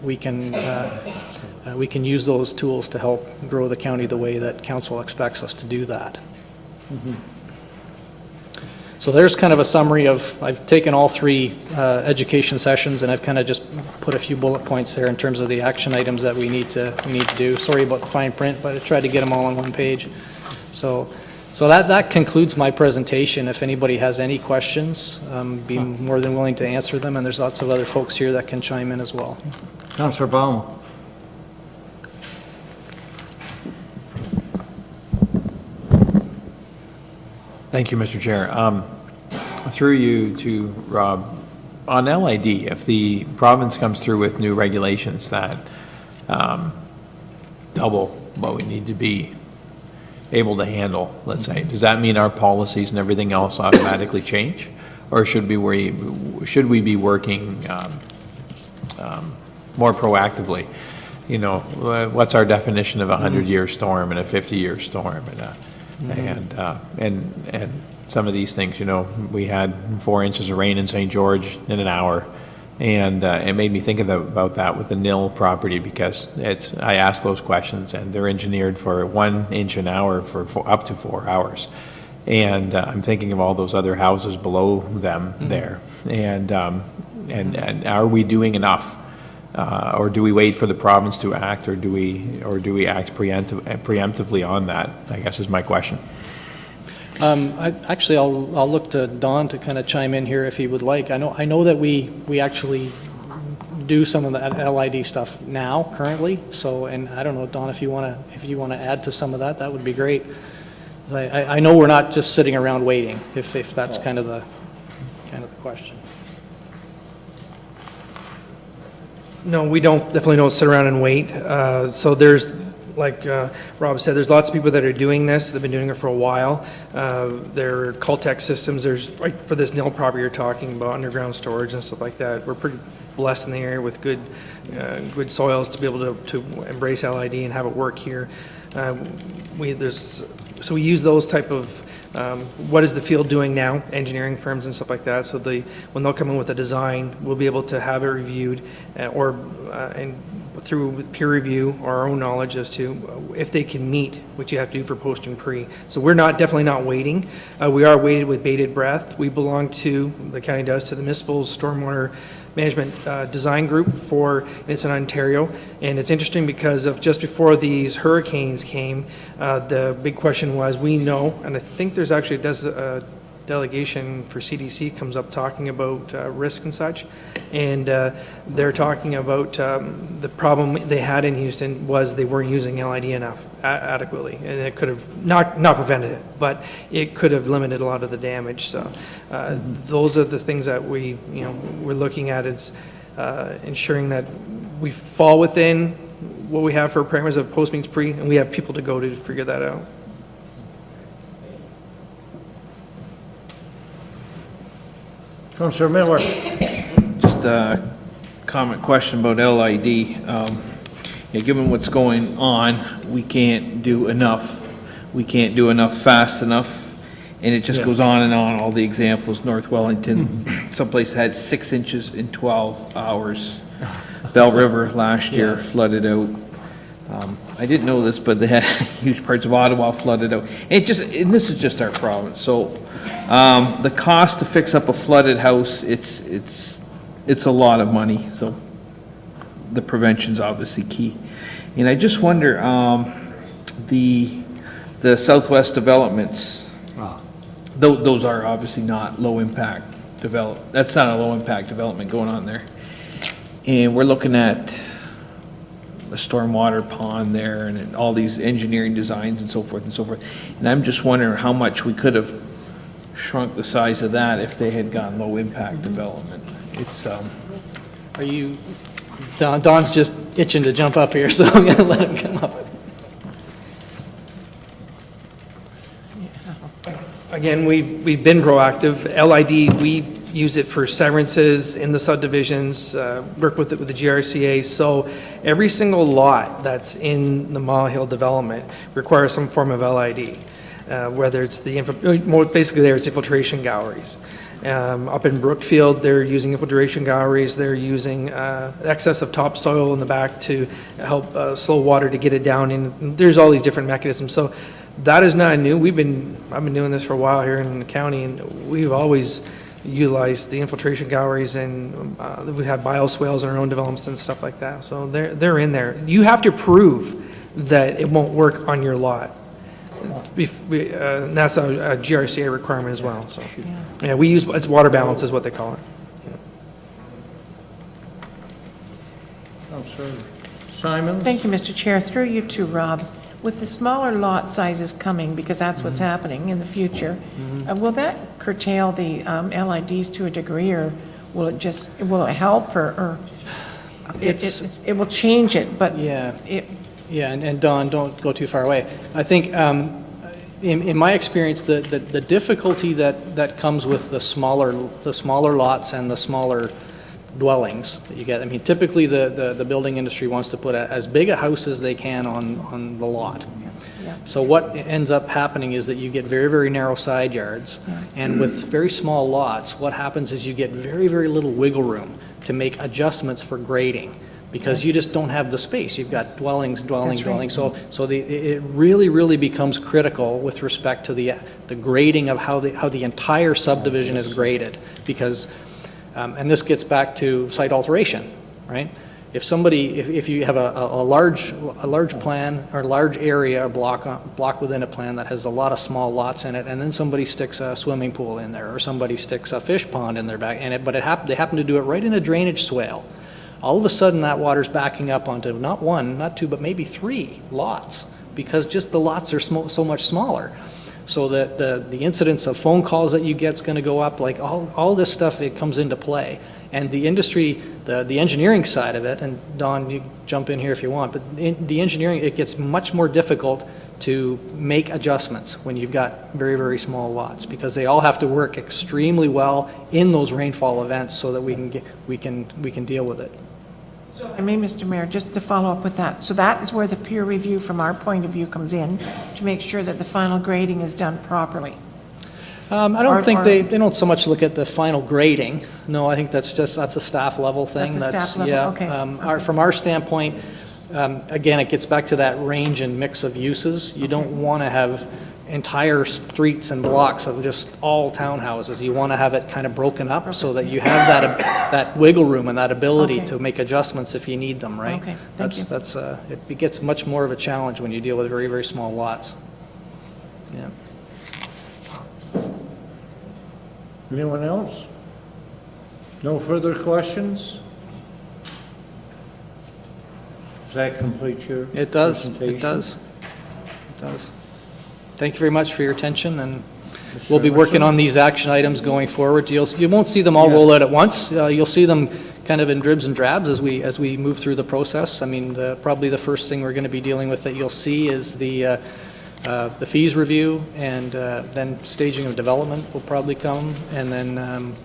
Speaker 5: use those tools to help grow the county the way that council expects us to do that. So there's kind of a summary of, I've taken all 3 education sessions and I've kind of just put a few bullet points there in terms of the action items that we need to do. Sorry about the fine print, but I tried to get them all on one page. So that concludes my presentation. If anybody has any questions, be more than willing to answer them, and there's lots of other folks here that can chime in as well.
Speaker 1: Councillor Baum.
Speaker 7: Thank you, Mr. Chair. Through you to Rob, on LID, if the province comes through with new regulations that double what we need to be able to handle, let's say, does that mean our policies and everything else automatically change? Or should we be working more proactively? You know, what's our definition of a 100-year storm and a 50-year storm and some of these things? You know, we had 4 inches of rain in St. George in an hour, and it made me think about that with the Nil property, because I asked those questions and they're engineered for 1 inch an hour for up to 4 hours. And I'm thinking of all those other houses below them there. And are we doing enough? Or do we wait for the province to act, or do we act preemptively on that, I guess is my question.
Speaker 5: Actually, I'll look to Don to kind of chime in here if he would like. I know that we actually do some of that LID stuff now currently. So, and I don't know, Don, if you want to add to some of that, that would be great. I know we're not just sitting around waiting. If that's kind of the question.
Speaker 12: No, we definitely don't sit around and wait. So there's, like Rob said, there's lots of people that are doing this. They've been doing it for a while. There are Caltech systems. There's, right for this Nil property you're talking about, underground storage and stuff like that. We're pretty blessed in the area with good soils to be able to embrace LID and have it work here. So we use those type of what is the field doing now, engineering firms and stuff like that. So when they'll come in with a design, we'll be able to have it reviewed and through peer review or our own knowledge as to if they can meet what you have to do for post and pre. So we're definitely not waiting. We are weighted with bated breath. We belong to, the county does, to the Municipal Stormwater Management Design Group it's in Ontario. And it's interesting because of just before these hurricanes came, the big question was, we know, and I think there's actually a delegation for CDC comes up talking about risk and such, and they're talking about the problem they had in Houston was they weren't using LID enough adequately, and it could have not prevented it, but it could have limited a lot of the damage. So those are the things that we're looking at, is ensuring that we fall within what we have for parameters of post means pre, and we have people to go to figure that out.
Speaker 1: Councillor Miller.
Speaker 3: Just a comment question about LID. Given what's going on, we can't do enough. We can't do enough fast enough, and it just goes on and on. All the examples, North Wellington, someplace had 6 inches in 12 hours. Bell River last year flooded out. I didn't know this, but they had huge parts of Ottawa flooded out. And this is just our province. So the cost to fix up a flooded house, it's a lot of money. So the prevention's obviously key. And I just wonder, the Southwest developments, those are obviously not low impact development. That's not a low impact development going on there. And we're looking at a stormwater pond there and all these engineering designs and so forth and so forth. And I'm just wondering how much we could have shrunk the size of that if they had gone low impact development. It's
Speaker 5: Are you, Don's just itching to jump up here, so I'm going to let him come up.
Speaker 12: Again, we've been proactive. LID, we use it for severances in the subdivisions, work with it with the GRCA. So every single lot that's in the Mile Hill development requires some form of LID, whether it's basically there it's infiltration galleries. Up in Brookfield, they're using infiltration galleries, they're using excess of topsoil in the back to help slow water to get it down in. There's all these different mechanisms. So that is not new. I've been doing this for a while here in the county, and we've always utilized the infiltration galleries, and we've had bioswales in our own developments and stuff like that. So they're in there. You have to prove that it won't work on your lot. And that's a GRCA requirement as well, so. Yeah, we use, it's water balance is what they call it.
Speaker 1: Councillor Simons?
Speaker 2: Thank you, Mr. Chair. Through you to Rob. With the smaller lot sizes coming, because that's what's happening in the future, will that curtail the LIDs to a degree, or will it help, or it will change it, but
Speaker 5: Yeah. Yeah, and Don, don't go too far away. I think, in my experience, the difficulty that comes with the smaller lots and the smaller dwellings that you get, I mean, typically the building industry wants to put as big a house as they can on the lot. So what ends up happening is that you get very, very narrow side yards, and with very small lots, what happens is you get very, very little wiggle room to make adjustments for grading, because you just don't have the space. You've got dwellings. So it really, really becomes critical with respect to the grading of how the entire subdivision is graded, because, and this gets back to site alteration, right? If you have a large plan or large area or block within a plan that has a lot of small lots in it, and then somebody sticks a swimming pool in there, or somebody sticks a fish pond in their back, they happen to do it right in a drainage swale. All of a sudden, that water's backing up onto not one, not two, but maybe 3 lots, because just the lots are so much smaller. So that the incidence of phone calls that you get is going to go up, like all this stuff, it comes into play. And the industry, the engineering side of it, and Don, you jump in here if you want, but the engineering, it gets much more difficult to make adjustments when you've got very, very small lots, because they all have to work extremely well in those rainfall events so that we can deal with it.
Speaker 2: I mean, Mr. Mayor, just to follow up with that, so that is where the peer review from our point of view comes in, to make sure that the final grading is done properly.
Speaker 5: I don't think they don't so much look at the final grading. No, I think that's a staff level thing.
Speaker 2: That's a staff level,
Speaker 5: yeah.
Speaker 2: okay.
Speaker 5: From our standpoint, again, it gets back to that range and mix of uses. You don't want to have entire streets and blocks of just all townhouses. You want to have it kind of broken up so that you have that wiggle room and that ability to make adjustments if you need them, right?
Speaker 2: Okay, thank you.
Speaker 5: It gets much more of a challenge when you deal with very, very small lots. Yeah.
Speaker 1: Anyone else? No further questions? Does that complete your
Speaker 5: It does.
Speaker 1: presentation?
Speaker 5: It does. It does. Thank you very much for your attention, and
Speaker 1: Mr.
Speaker 5: we'll be working
Speaker 1: Emerson?
Speaker 5: on these action items going forward. You won't see them all roll out at once. You'll see them kind of in dribs and drabs as we move through the process. I mean, probably the first thing we're going to be dealing with that you'll see is the fees review, and then staging of development will probably come, and then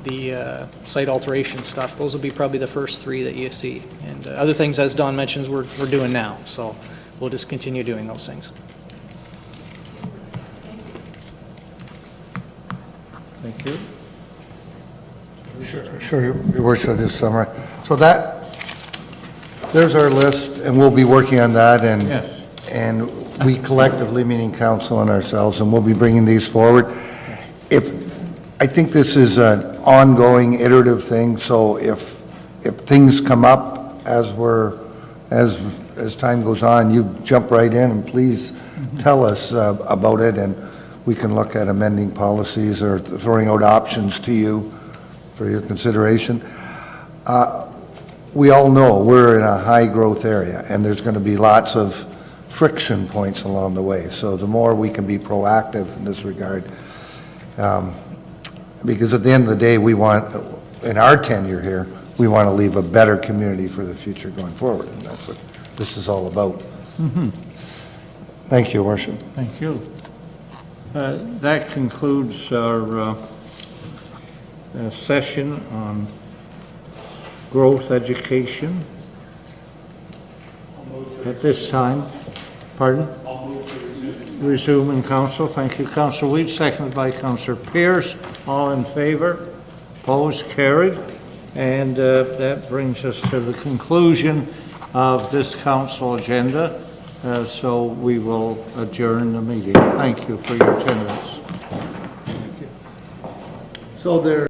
Speaker 5: the site alteration stuff. Those will be probably the first 3 that you see. And other things, as Don mentions, we're doing now. So we'll just continue doing those things.
Speaker 1: Thank you.
Speaker 4: Sure, Your Worship, this summer. So there's our list, and we'll be working on that, and we collectively, meaning council and ourselves, and we'll be bringing these forward. I think this is an ongoing iterative thing, so if things come up as time goes on, you jump right in and please tell us about it, and we can look at amending policies or throwing out options to you for your consideration. We all know we're in a high-growth area, and there's going to be lots of friction points along the way. So the more we can be proactive in this regard, because at the end of the day, we want, in our tenure here, we want to leave a better community for the future going forward, and that's what this is all about. Thank you, Worship.
Speaker 1: Thank you. That concludes our session on growth education. At this time, pardon? Resume in council. Thank you, Councillor Weed, seconded by Councillor Pierce. All in favor? Opposed? Carried. And that brings us to the conclusion of this council agenda. So we will adjourn the meeting. Thank you for your attendance.
Speaker 4: So there.